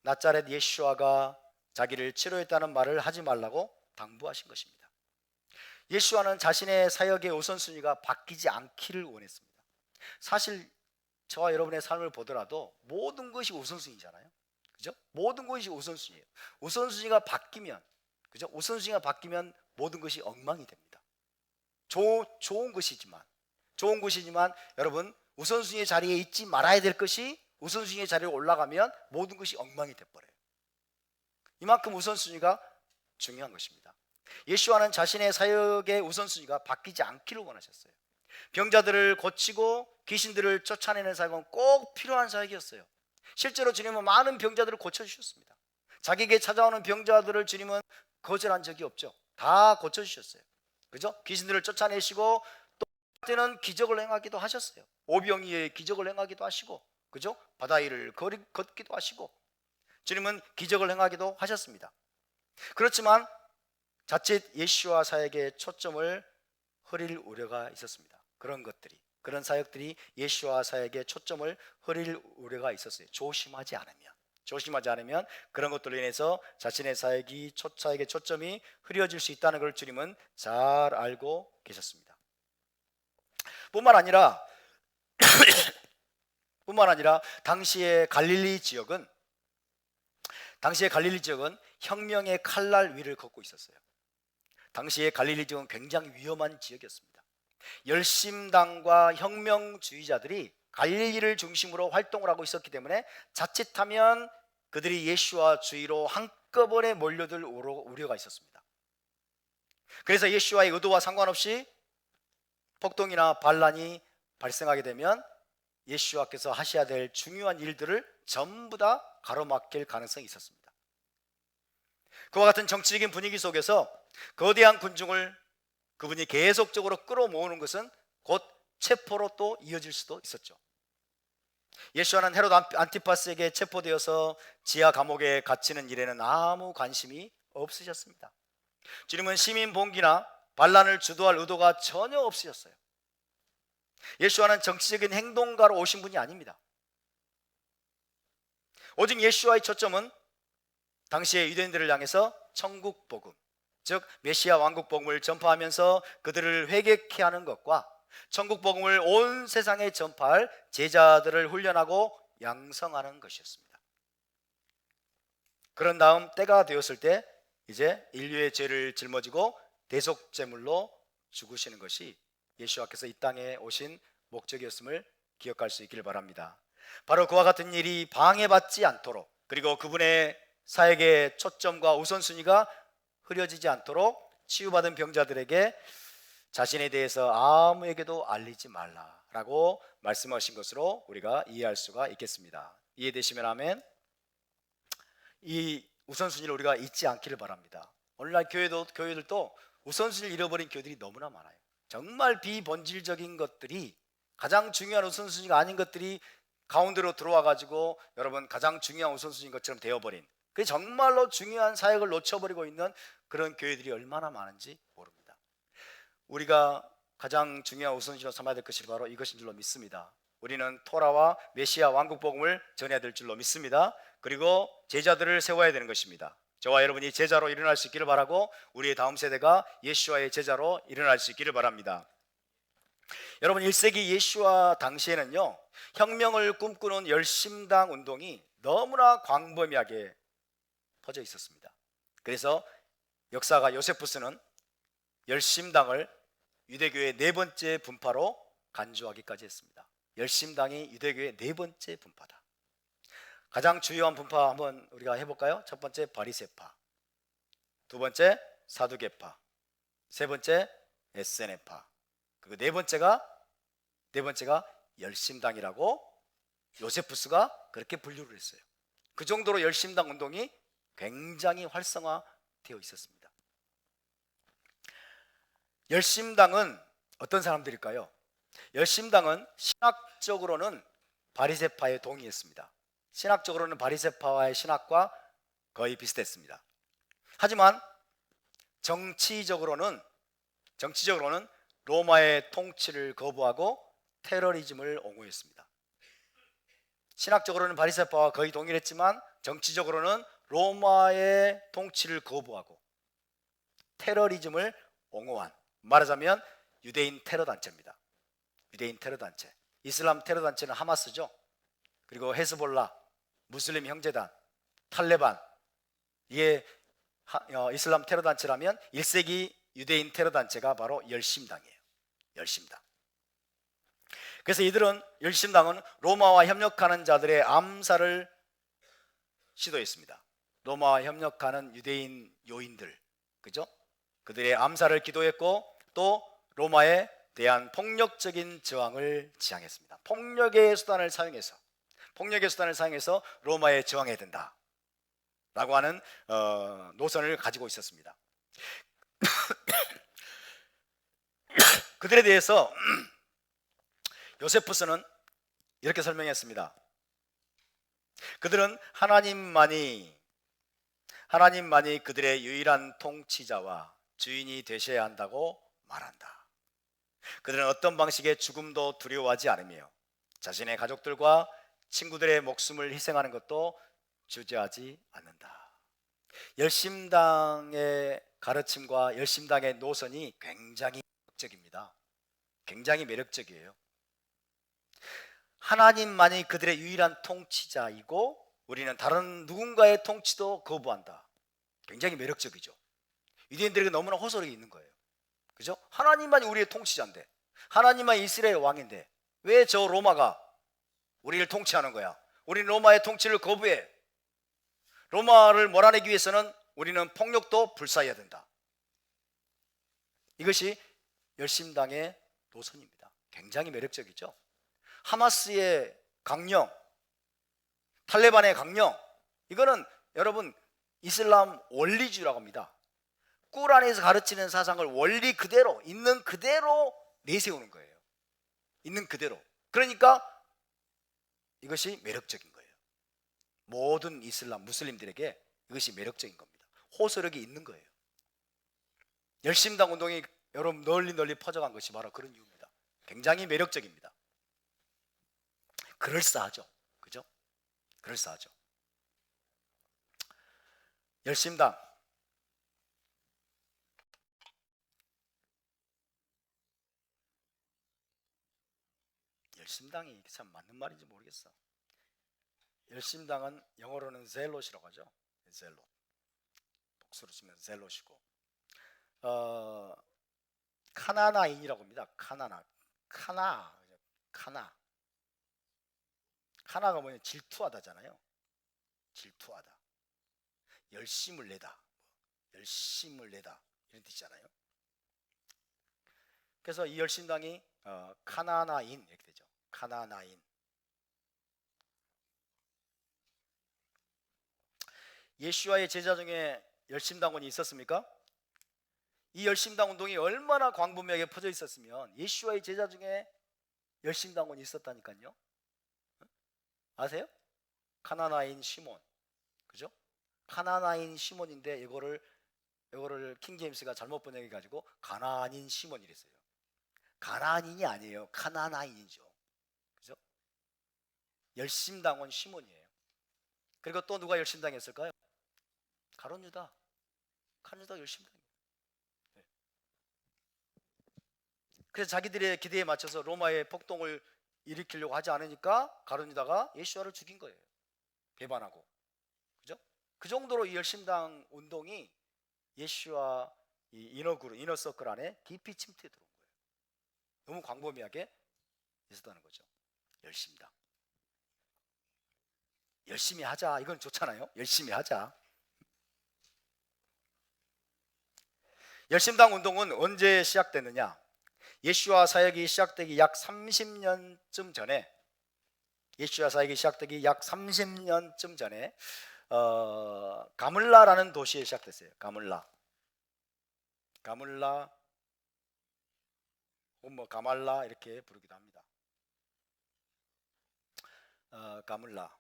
나자렛 예수와가 자기를 치료했다는 말을 하지 말라고 당부하신 것입니다. 예수와는 자신의 사역의 우선순위가 바뀌지 않기를 원했습니다. 사실 저와 여러분의 삶을 보더라도 모든 것이 우선순위잖아요. 그죠? 모든 것이 우선순위예요. 우선순위가 바뀌면, 그죠? 우선순위가 바뀌면 모든 것이 엉망이 됩니다. 좋은 것이지만 여러분, 우선순위의 자리에 있지 말아야 될 것이 우선순위의 자리에 올라가면 모든 것이 엉망이 돼버려요. 이만큼 우선순위가 중요한 것입니다. 예수와는 자신의 사역의 우선순위가 바뀌지 않기를 원하셨어요. 병자들을 고치고 귀신들을 쫓아내는 사역은 꼭 필요한 사역이었어요. 실제로 주님은 많은 병자들을 고쳐주셨습니다. 자기에게 찾아오는 병자들을 주님은 거절한 적이 없죠. 다 고쳐주셨어요. 그죠? 귀신들을 쫓아내시고 또 때는 기적을 행하기도 하셨어요. 오병이의 기적을 행하기도 하시고, 그죠? 바다 위를 걷기도 하시고, 주님은 기적을 행하기도 하셨습니다. 그렇지만 자칫 예수와 사역의 초점을 흐릴 우려가 있었습니다. 그런 사역들이 예수와 사역의 초점을 흐릴 우려가 있었어요. 조심하지 않으면 그런 것들로 인해서 자신의 사역의 초점이 흐려질 수 있다는 걸 주님은 잘 알고 계셨습니다. 뿐만 아니라 당시의 갈릴리 지역은 혁명의 칼날 위를 걷고 있었어요. 당시의 갈릴리 지역은 굉장히 위험한 지역이었습니다. 열심당과 혁명주의자들이 갈릴리를 중심으로 활동을 하고 있었기 때문에 자칫하면 그들이 예수와 주의로 한꺼번에 몰려들 우려가 있었습니다. 그래서 예수와의 의도와 상관없이 폭동이나 반란이 발생하게 되면 예수와께서 하셔야 될 중요한 일들을 전부 다 가로막힐 가능성이 있었습니다. 그와 같은 정치적인 분위기 속에서 거대한 군중을 그분이 계속적으로 끌어모으는 것은 곧 체포로 또 이어질 수도 있었죠. 예수와는 헤롯 안티파스에게 체포되어서 지하 감옥에 갇히는 일에는 아무 관심이 없으셨습니다. 주님은 시민 봉기나 반란을 주도할 의도가 전혀 없으셨어요. 예수와는 정치적인 행동가로 오신 분이 아닙니다. 오직 예수와의 초점은 당시의 유대인들을 향해서 천국 복음, 즉 메시아 왕국 복음을 전파하면서 그들을 회개케 하는 것과 천국 복음을 온 세상에 전파할 제자들을 훈련하고 양성하는 것이었습니다. 그런 다음 때가 되었을 때 이제 인류의 죄를 짊어지고 대속제물로 죽으시는 것이 예수와께서 이 땅에 오신 목적이었음을 기억할 수 있기를 바랍니다. 바로 그와 같은 일이 방해받지 않도록, 그리고 그분의 사역의 초점과 우선순위가 흐려지지 않도록 치유받은 병자들에게 자신에 대해서 아무에게도 알리지 말라라고 말씀하신 것으로 우리가 이해할 수가 있겠습니다. 이해되시면 아멘. 이 우선순위를 우리가 잊지 않기를 바랍니다. 오늘날 교회들도 우선순위를 잃어버린 교회들이 너무나 많아요. 정말 비본질적인 것들이, 가장 중요한 우선순위가 아닌 것들이 가운데로 들어와 가지고 여러분 가장 중요한 우선순위인 것처럼 되어버린, 그 정말로 중요한 사역을 놓쳐버리고 있는 그런 교회들이 얼마나 많은지 모릅니다. 우리가 가장 중요한 우선순위로 삼아야 될 것이 바로 이것인 줄로 믿습니다. 우리는 토라와 메시아 왕국 복음을 전해야 될 줄로 믿습니다. 그리고 제자들을 세워야 되는 것입니다. 저와 여러분이 제자로 일어날 수 있기를 바라고, 우리의 다음 세대가 예수와의 제자로 일어날 수 있기를 바랍니다. 여러분, 1세기 예수와 당시에는요, 혁명을 꿈꾸는 열심당 운동이 너무나 광범위하게 퍼져 있었습니다. 그래서 역사가 요세푸스는 열심당을 유대교의 네 번째 분파로 간주하기까지 했습니다. 열심당이 유대교의 네 번째 분파다. 가장 주요한 분파 한번 우리가 해볼까요? 첫 번째 바리새파, 두 번째 사두개파, 세 번째 에세네파, 그리고 네 번째가 열심당이라고 요세푸스가 그렇게 분류를 했어요. 그 정도로 열심당 운동이 굉장히 활성화되어 있었습니다. 열심당은 어떤 사람들일까요? 열심당은 신학적으로는 바리새파에 동의했습니다. 신학적으로는 바리새파와의 신학과 거의 비슷했습니다. 하지만 정치적으로는 로마의 통치를 거부하고 테러리즘을 옹호했습니다. 신학적으로는 바리새파와 거의 동일했지만 정치적으로는 로마의 통치를 거부하고 테러리즘을 옹호한, 말하자면 유대인 테러 단체입니다. 유대인 테러 단체. 이슬람 테러 단체는 하마스죠. 그리고 헤즈볼라, 무슬림 형제단, 탈레반. 이게 이슬람 테러 단체라면 1세기 유대인 테러 단체가 바로 열심당이에요. 열심당. 그래서 이들은, 열심당은 로마와 협력하는 자들의 암살을 시도했습니다. 로마와 협력하는 유대인 요인들, 그죠? 그들의 암살을 기도했고 또 로마에 대한 폭력적인 저항을 지향했습니다. 폭력의 수단을 사용해서 로마에 저항해야 된다 라고 하는 노선을 가지고 있었습니다. 그들에 대해서 요세푸스는 이렇게 설명했습니다. 그들은 하나님만이 그들의 유일한 통치자와 주인이 되셔야 한다고 말한다. 그들은 어떤 방식의 죽음도 두려워하지 않으며 자신의 가족들과 친구들의 목숨을 희생하는 것도 주저하지 않는다. 열심당의 가르침과 열심당의 노선이 굉장히 매력적입니다. 굉장히 매력적이에요. 하나님만이 그들의 유일한 통치자이고 우리는 다른 누군가의 통치도 거부한다. 굉장히 매력적이죠. 유대인들에게 너무나 호소력이 있는 거예요. 그죠? 하나님만이 우리의 통치자인데, 하나님만이 이스라엘 왕인데 왜 저 로마가 우리를 통치하는 거야? 우리는 로마의 통치를 거부해. 로마를 몰아내기 위해서는 우리는 폭력도 불사해야 된다. 이것이 열심당의 노선입니다. 굉장히 매력적이죠. 하마스의 강령, 탈레반의 강령, 이거는 여러분 이슬람 원리주의라고 합니다. 꾸란에서 가르치는 사상을 원리 그대로, 있는 그대로 내세우는 거예요. 있는 그대로. 그러니까 이것이 매력적인 거예요. 모든 이슬람 무슬림들에게 이것이 매력적인 겁니다. 호소력이 있는 거예요. 열심당 운동이 여러분 널리 퍼져간 것이 바로 그런 이유입니다. 굉장히 매력적입니다. 그럴싸하죠. 그죠? 그럴싸하죠. 열심당. 열심당이 참 맞는 말인지 모르겠어. 열심당은 영어로는 젤롯이라고 하죠. 젤롯. 복수로 치면 젤롯이고, 카나나인이라고 합니다. 카나가 뭐냐? 질투하다잖아요. 질투하다. 열심을 내다 이런 뜻이잖아요. 그래서 이 열심당이 카나나인 이렇게 되죠. 카나나인. 예수와의 제자 중에 열심당원이 있었습니까? 이 열심당 운동이 얼마나 광범위하게 퍼져 있었으면 예수와의 제자 중에 열심당원이 있었다니까요. 아세요? 카나나인 시몬. 그죠? 카나나인 시몬인데 이거를 킹제임스가 잘못 번역해 가지고 가나안인 시몬이랬어요. 가나안인이 아니에요. 카나나인이죠. 그죠? 열심당원 시몬이에요. 그리고 또 누가 열심당했을까요? 가룟 유다 열심당이에요. 네. 그래서 자기들의 기대에 맞춰서 로마의 폭동을 일으키려고 하지 않으니까 가룟 유다가 예수와를 죽인 거예요. 배반하고. 그죠? 그 정도로 이 열심당 운동이 예수와 이 이너서클 안에 깊이 침투해 들어온 거예요. 너무 광범위하게 있었다는 거죠. 열심당. 열심히 하자. 이건 좋잖아요. 열심히 하자. 열심당 운동은 언제 시작됐느냐? 예수와 사역이 시작되기 약 30년쯤 전에 예수와 사역이 시작되기 약 30년쯤 전에 가물라라는 도시에 시작됐어요. 가물라 혹은 뭐 가말라 이렇게 부르기도 합니다. 가물라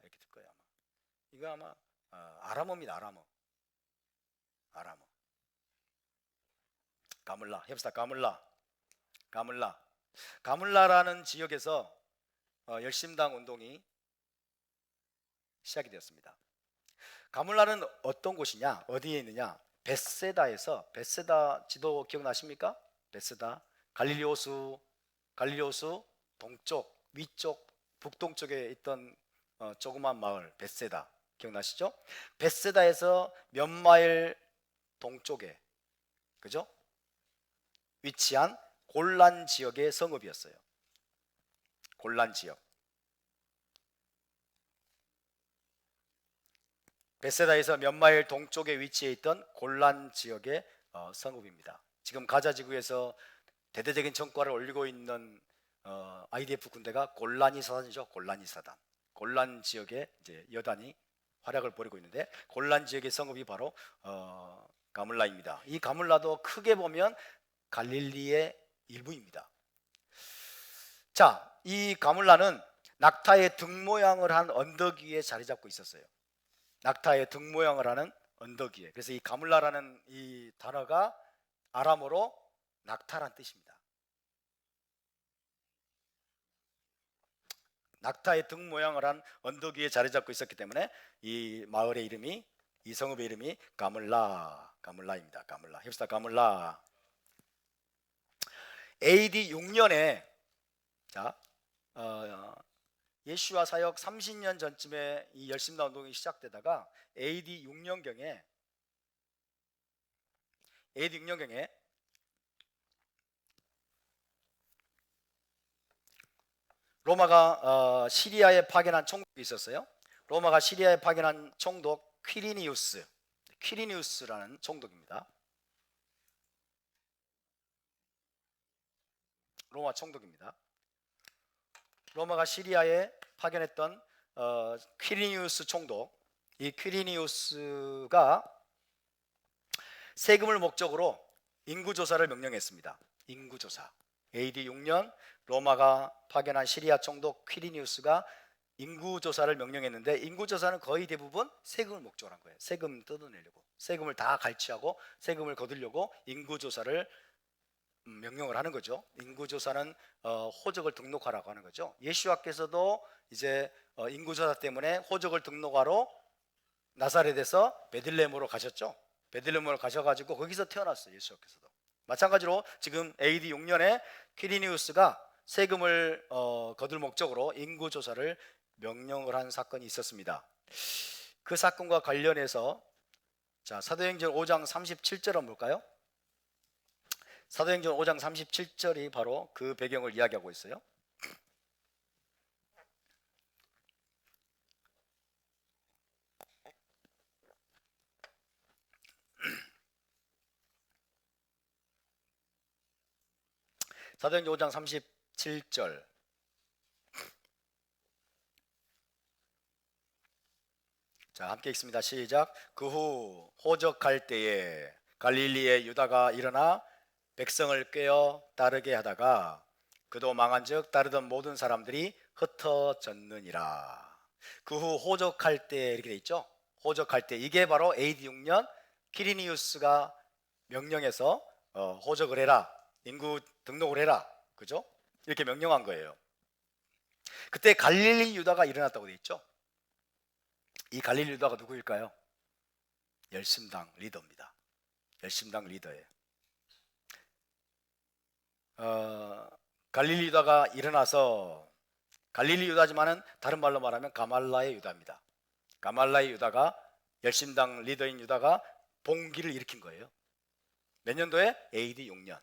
이렇게 될 거예요. 아마 이거 아마 아람어입니다. 아람어 가물라 heb시다. 가물라라는 지역에서 열심당 운동이 시작이 되었습니다. 가물라는 어떤 곳이냐, 어디에 있느냐? 베세다 지도 기억나십니까? 베세다 갈릴리 호수 동쪽, 위쪽, 북동쪽에 있던 조그만 마을 베세다 기억나시죠? 베세다에서 몇 마일 동쪽에, 그죠? 위치한 골란 지역의 성읍이었어요. 골란 지역. 베세다에서 몇 마일 동쪽에 위치해 있던 골란 지역의 성읍입니다. 지금 가자 지구에서 대대적인 성과를 올리고 있는 IDF 군대가 골라니 사단이죠. 골란 지역의 이제 여단이 활약을 벌이고 있는데, 골란 지역의 성읍이 바로 가물라입니다. 이 가물라도 크게 보면 갈릴리의 일부입니다. 자, 이 가물라는 낙타의 등 모양을 한 언덕 위에 자리 잡고 있었어요. 낙타의 등 모양을 하는 언덕 위에. 그래서 이 가물라라는 이 단어가 아람어로 낙타란 뜻입니다. 낙타의 등 모양을 한 언덕 위에 자리 잡고 있었기 때문에 이 마을의 이름이, 이 성읍의 이름이 가물라입니다. heb시다. 가물라. AD 6년에 자, 예수와 사역 30년 전쯤에 이 열심당 운동이 시작되다가 AD 6년경에 로마가 시리아에 파견한 총독이 있었어요. 로마가 시리아에 파견한 총독 퀴리니우스라는 총독입니다. 로마 총독입니다. 로마가 시리아에 파견했던 퀴리니우스 총독, 이 퀴리니우스가 세금을 목적으로 인구조사를 명령했습니다. 인구조사. AD 6년 로마가 파견한 시리아 총독 퀴리니우스가 인구조사를 명령했는데, 인구조사는 거의 대부분 세금을 목적으로 한 거예요. 세금 뜯어내려고, 세금을 다 갈취하고 세금을 거두려고 인구조사를 명령을 하는 거죠. 인구조사는 호적을 등록하라고 하는 거죠. 예수와께서도 이제 인구조사 때문에 호적을 등록하러 나사렛에서 베들레헴으로 가셨죠. 베들레헴으로 가셔가지고 거기서 태어났어요. 예수와께서도. 마찬가지로 지금 AD 6년에 퀴리니우스가 세금을 거둘 목적으로 인구조사를 명령을 한 사건이 있었습니다. 그 사건과 관련해서 자, 사도행전 5장 37절 한번 볼까요? 사도행전 5장 37절이 바로 그 배경을 이야기하고 있어요. 사도행전 5장 37절. 자, 함께 읽습니다. 시작. 그 후 호적할 때에 갈릴리의 유다가 일어나 백성을 꾀어 따르게 하다가 그도 망한즉 따르던 모든 사람들이 흩어졌느니라. 그 후 호적할 때 이렇게 돼 있죠. 호적할 때, 이게 바로 AD 6년 퀴리니우스가 명령해서 호적을 해라, 인구 등록을 해라, 그죠? 이렇게 명령한 거예요. 그때 갈릴리 유다가 일어났다고 돼 있죠. 이 갈릴리 유다가 누구일까요? 열심당 리더입니다. 열심당 리더예요. 갈릴리 유다가 일어나서, 갈릴리 유다지만은 다른 말로 말하면 가말라의 유다입니다. 가말라의 유다가, 열심당 리더인 유다가 봉기를 일으킨 거예요. 몇 년도에? AD 6년.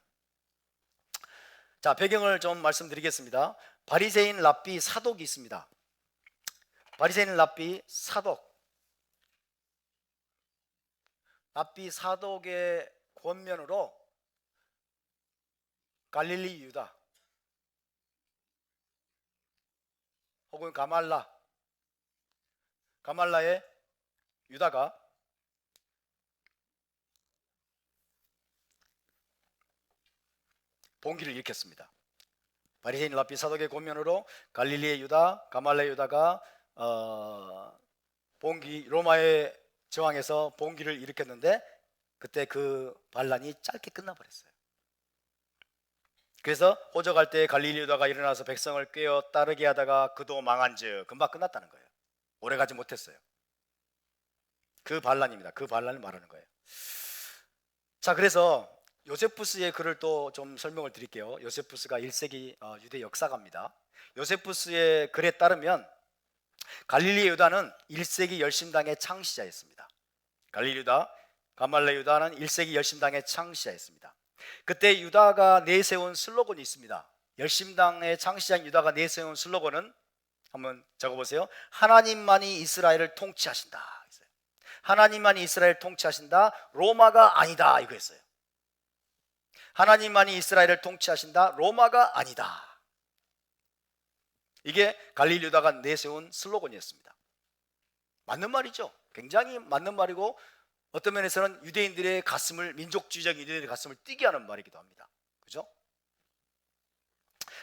자, 배경을 좀 말씀드리겠습니다. 바리새인 랍비 사독이 있습니다. 바리새인 랍비 사독의 권면으로 갈릴리 유다 혹은 가말라의 유다가 봉기를 일으켰습니다. 바리새인 랍비 사독의 고면으로 갈릴리의 유다, 가말라의 유다가 로마의 저항에서 봉기를 일으켰는데 그때 그 반란이 짧게 끝나버렸어요. 그래서 호적할 때 갈릴리 유다가 일어나서 백성을 꿰어 따르게 하다가 그도 망한즉 금방 끝났다는 거예요. 오래가지 못했어요. 그 반란입니다. 그 반란을 말하는 거예요. 자, 그래서 요세푸스의 글을 또 좀 설명을 드릴게요. 요세푸스가 1세기 유대 역사가입니다. 요세푸스의 글에 따르면 갈릴리 유다는 1세기 열심당의 창시자였습니다. 갈릴리 유다, 가말레 유다는 1세기 열심당의 창시자였습니다. 그때 유다가 내세운 슬로건이 있습니다. 열심당의 창시자인 유다가 내세운 슬로건은 한번 적어보세요. 하나님만이 이스라엘을 통치하신다. 하나님만이 이스라엘을 통치하신다. 로마가 아니다. 이거였어요. 하나님만이 이스라엘을 통치하신다. 로마가 아니다. 이게 갈릴리 유다가 내세운 슬로건이었습니다. 맞는 말이죠. 굉장히 맞는 말이고 어떤 면에서는 유대인들의 가슴을, 민족주의적 유대인들의 가슴을 뛰게 하는 말이기도 합니다. 그죠?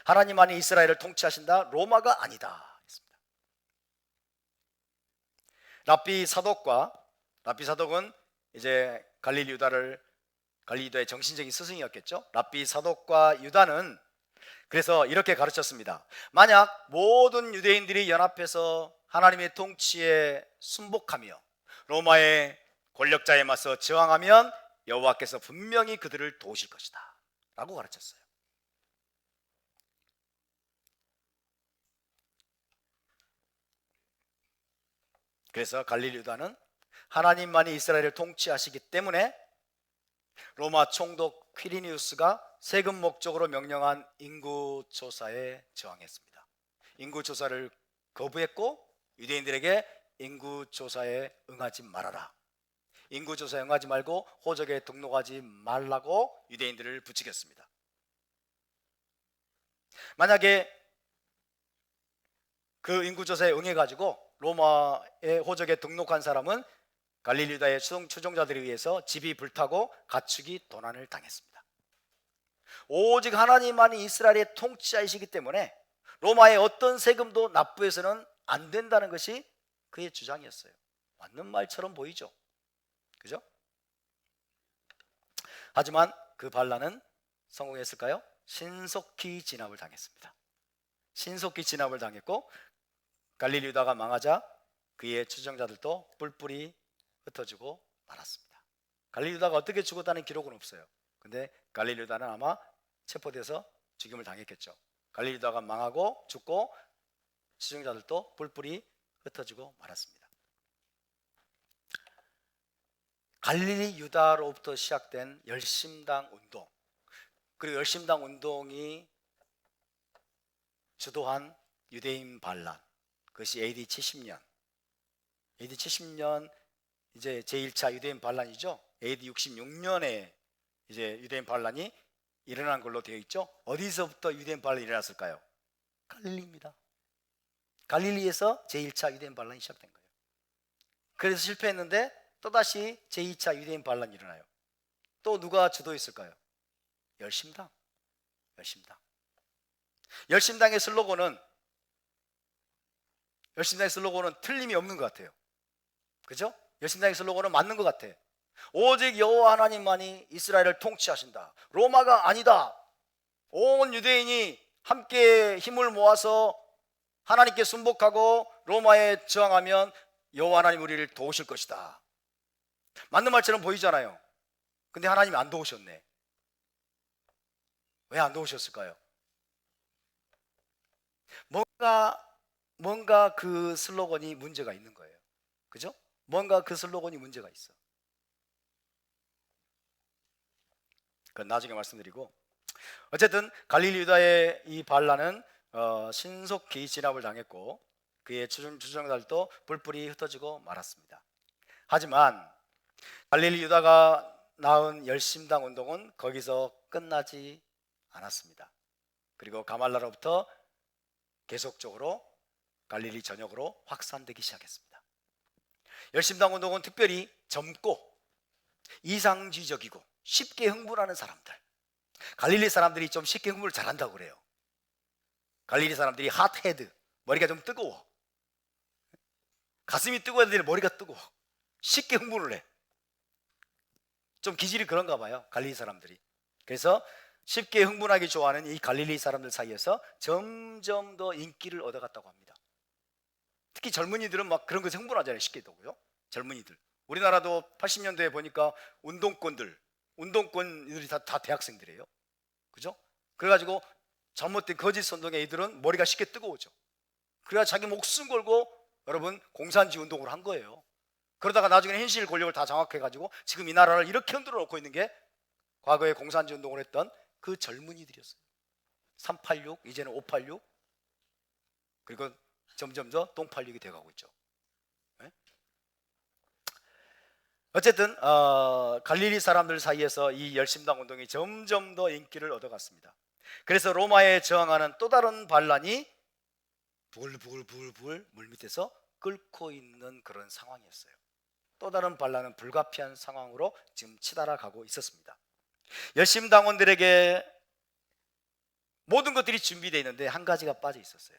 하나님만이 이스라엘을 통치하신다. 로마가 아니다. 했습니다. 랍비 사독은 이제 갈릴리 유다의 정신적인 스승이었겠죠. 랍비 사독과 유다는 그래서 이렇게 가르쳤습니다. 만약 모든 유대인들이 연합해서 하나님의 통치에 순복하며 로마의 권력자에 맞서 저항하면 여호와께서 분명히 그들을 도우실 것이다 라고 가르쳤어요. 그래서 갈릴리 유다는 하나님만이 이스라엘을 통치하시기 때문에 로마 총독 퀴리니우스가 세금 목적으로 명령한 인구조사에 저항했습니다. 인구조사를 거부했고 유대인들에게 인구조사에 응하지 말아라, 인구조사에 응하지 말고 호적에 등록하지 말라고 유대인들을 부추겼습니다. 만약에 그 인구조사에 응해가지고 로마의 호적에 등록한 사람은 갈릴리 유다의 추종자들에 의해서 집이 불타고 가축이 도난을 당했습니다. 오직 하나님만이 이스라엘의 통치자이시기 때문에 로마의 어떤 세금도 납부해서는 안 된다는 것이 그의 주장이었어요. 맞는 말처럼 보이죠? 그죠? 하지만 그 반란은 성공했을까요? 신속히 진압을 당했습니다. 신속히 진압을 당했고 갈릴리 유다가 망하자 그의 추종자들도 뿔뿔이 흩어지고 말았습니다. 갈릴리 유다가 어떻게 죽었다는 기록은 없어요. 근데 갈릴리 유다는 아마 체포돼서 죽임을 당했겠죠. 갈릴리 유다가 망하고 죽고 추종자들도 뿔뿔이 흩어지고 말았습니다. 갈릴리 유다로부터 시작된 열심당 운동, 그리고 열심당 운동이 주도한 유대인 반란, 그것이 AD 70년 이제 제1차 유대인 반란이죠. AD 66년에 이제 유대인 반란이 일어난 걸로 되어 있죠. 어디서부터 유대인 반란이 일어났을까요? 갈릴리입니다. 갈릴리에서 제1차 유대인 반란이 시작된 거예요. 그래서 실패했는데 또다시 제2차 유대인 반란이 일어나요. 또 누가 주도했을까요? 열심당. 열심당의 슬로건은 틀림이 없는 것 같아요. 그죠? 열심당의 슬로건은 맞는 것 같아. 오직 여호와 하나님만이 이스라엘을 통치하신다. 로마가 아니다. 온 유대인이 함께 힘을 모아서 하나님께 순복하고 로마에 저항하면 여호와 하나님 우리를 도우실 것이다. 맞는 말처럼 보이잖아요. 근데 하나님이 안 도우셨네. 왜 안 도우셨을까요? 뭔가 그 슬로건이 문제가 있는 거예요. 그죠? 뭔가 그 슬로건이 문제가 있어. 그건 나중에 말씀드리고, 어쨌든 갈릴리 유다의 이 반란은 신속히 진압을 당했고 그의 추종자들도 뿔뿔이 흩어지고 말았습니다. 하지만 갈릴리 유다가 낳은 열심당 운동은 거기서 끝나지 않았습니다. 그리고 가말라로부터 계속적으로 갈릴리 전역으로 확산되기 시작했습니다. 열심당 운동은 특별히 젊고 이상주의적이고 쉽게 흥분하는 사람들, 갈릴리 사람들이 좀 쉽게 흥분을 잘한다고 그래요. 갈릴리 사람들이 핫헤드, 머리가 좀 뜨거워. 가슴이 뜨거워야 되는데 머리가 뜨거워. 쉽게 흥분을 해. 좀 기질이 그런가 봐요, 갈릴리 사람들이. 그래서 쉽게 흥분하기 좋아하는 이 갈릴리 사람들 사이에서 점점 더 인기를 얻어갔다고 합니다. 특히 젊은이들은 막 그런 것에 흥분하잖아요, 쉽게도요. 젊은이들. 우리나라도 80년대에 보니까 운동권들이 다 대학생들이에요. 그죠? 그래가지고 잘못된 거짓 선동의 이들은 머리가 쉽게 뜨거워져. 그래야 자기 목숨 걸고 여러분 공산주의 운동을 한 거예요. 그러다가 나중에 현실 권력을 다 장악해가지고 지금 이 나라를 이렇게 흔들어 놓고 있는 게 과거에 공산주의 운동을 했던 그 젊은이들이었어요. 386, 이제는 586, 그리고 점점 더 똥86이 되어가고 있죠. 네? 어쨌든 갈릴리 사람들 사이에서 이 열심당 운동이 점점 더 인기를 얻어갔습니다. 그래서 로마에 저항하는 또 다른 반란이 부글부글 물밑에서 끓고 있는 그런 상황이었어요. 또 다른 반란은 불가피한 상황으로 지금 치달아 가고 있었습니다. 열심당원들에게 모든 것들이 준비되어 있는데 한 가지가 빠져 있었어요.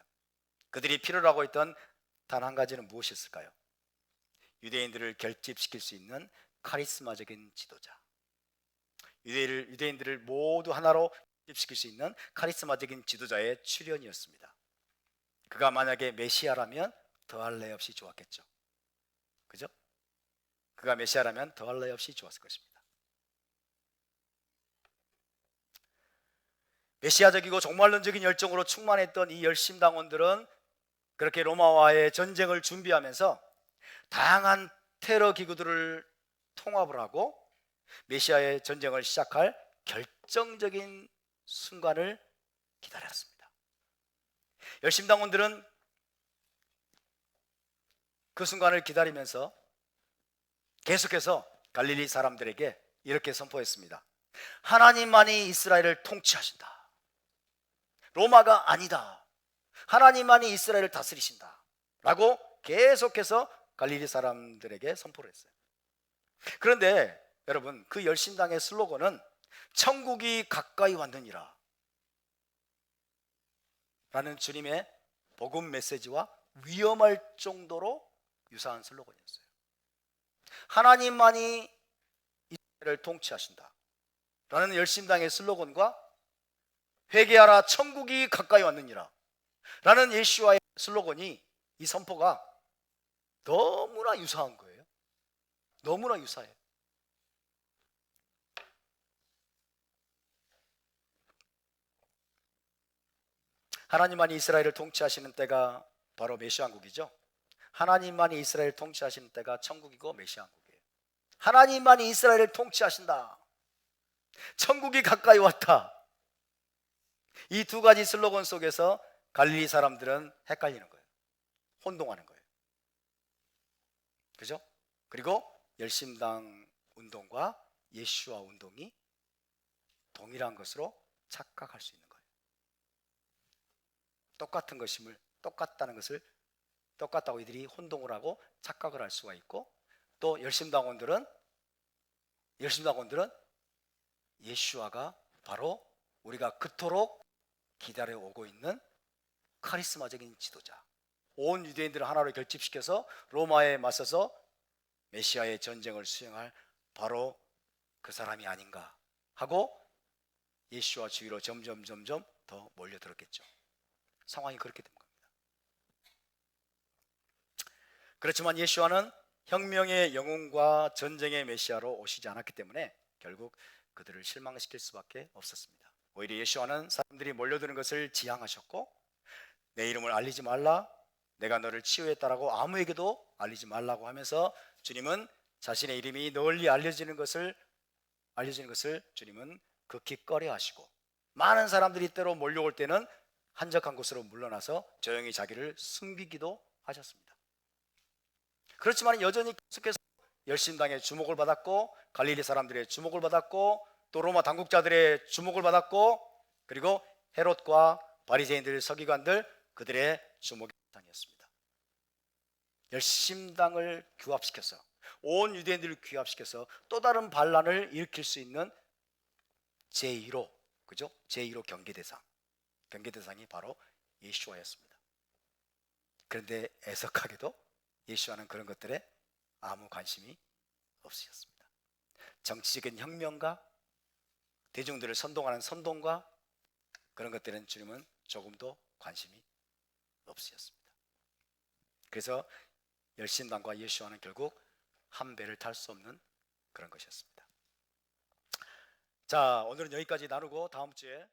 그들이 필요로 하고 있던 단 한 가지는 무엇이었을까요? 유대인들을 결집시킬 수 있는 카리스마적인 지도자, 유대인들을 모두 하나로 결집시킬 수 있는 카리스마적인 지도자의 출현이었습니다. 그가 만약에 메시아라면 더할 나위 없이 좋았겠죠. 그죠? 그가 메시아라면 더할 나위 없이 좋았을 것입니다. 메시아적이고 종말론적인 열정으로 충만했던 이 열심당원들은 그렇게 로마와의 전쟁을 준비하면서 다양한 테러 기구들을 통합을 하고 메시아의 전쟁을 시작할 결정적인 순간을 기다렸습니다. 열심당원들은 그 순간을 기다리면서 계속해서 갈릴리 사람들에게 이렇게 선포했습니다. 하나님만이 이스라엘을 통치하신다. 로마가 아니다. 하나님만이 이스라엘을 다스리신다 라고 계속해서 갈릴리 사람들에게 선포를 했어요. 그런데 여러분, 그 열심당의 슬로건은 천국이 가까이 왔느니라 라는 주님의 복음 메시지와 위험할 정도로 유사한 슬로건이었어요. 하나님만이 이스라엘을 통치하신다 라는 열심당의 슬로건과 회개하라 천국이 가까이 왔느니라 라는 예수와의 슬로건이, 이 선포가 너무나 유사한 거예요. 너무나 유사해요. 하나님만이 이스라엘을 통치하시는 때가 바로 메시아국이죠. 하나님만이 이스라엘을 통치하시는 때가 천국이고 메시아국이에요. 하나님만이 이스라엘을 통치하신다. 천국이 가까이 왔다. 이 두 가지 슬로건 속에서 갈릴리 사람들은 헷갈리는 거예요. 혼동하는 거예요. 그죠? 그리고 열심당 운동과 예수와 운동이 동일한 것으로 착각할 수 있는 거예요. 똑같은 것임을, 똑같다는 것을 똑같다고 이들이 혼동을 하고 착각을 할 수가 있고, 또 열심당원들은 예수와가 바로 우리가 그토록 기다려오고 있는 카리스마적인 지도자, 온 유대인들을 하나로 결집시켜서 로마에 맞서서 메시아의 전쟁을 수행할 바로 그 사람이 아닌가 하고 예수와 주위로 점점 더 몰려들었겠죠. 상황이 그렇게 된 겁니다. 그렇지만 예수와는 혁명의 영웅과 전쟁의 메시아로 오시지 않았기 때문에 결국 그들을 실망시킬 수밖에 없었습니다. 오히려 예수와는 사람들이 몰려드는 것을 지향하셨고, 내 이름을 알리지 말라, 내가 너를 치유했다라고 아무에게도 알리지 말라고 하면서 주님은 자신의 이름이 널리 알려지는 것을 주님은 극히 꺼려하시고, 많은 사람들이 때로 몰려올 때는 한적한 곳으로 물러나서 조용히 자기를 숨기기도 하셨습니다. 그렇지만 여전히 계속해서 열심당의 주목을 받았고, 갈릴리 사람들의 주목을 받았고, 또 로마 당국자들의 주목을 받았고, 그리고 헤롯과 바리새인들, 서기관들, 그들의 주목의 대상이었습니다. 열심당을 규합시켜서 온 유대인들을 규합시켜서 또 다른 반란을 일으킬 수 있는 제1호, 그죠? 제1호 경계 대상이 바로 예수와였습니다. 그런데 애석하게도 예수와는 그런 것들에 아무 관심이 없으셨습니다. 정치적인 혁명과 대중들을 선동하는 선동과 그런 것들은 주님은 조금도 관심이 없으셨습니다. 그래서 열심당과 예수와는 결국 한 배를 탈 수 없는 그런 것이었습니다. 자, 오늘은 여기까지 나누고 다음 주에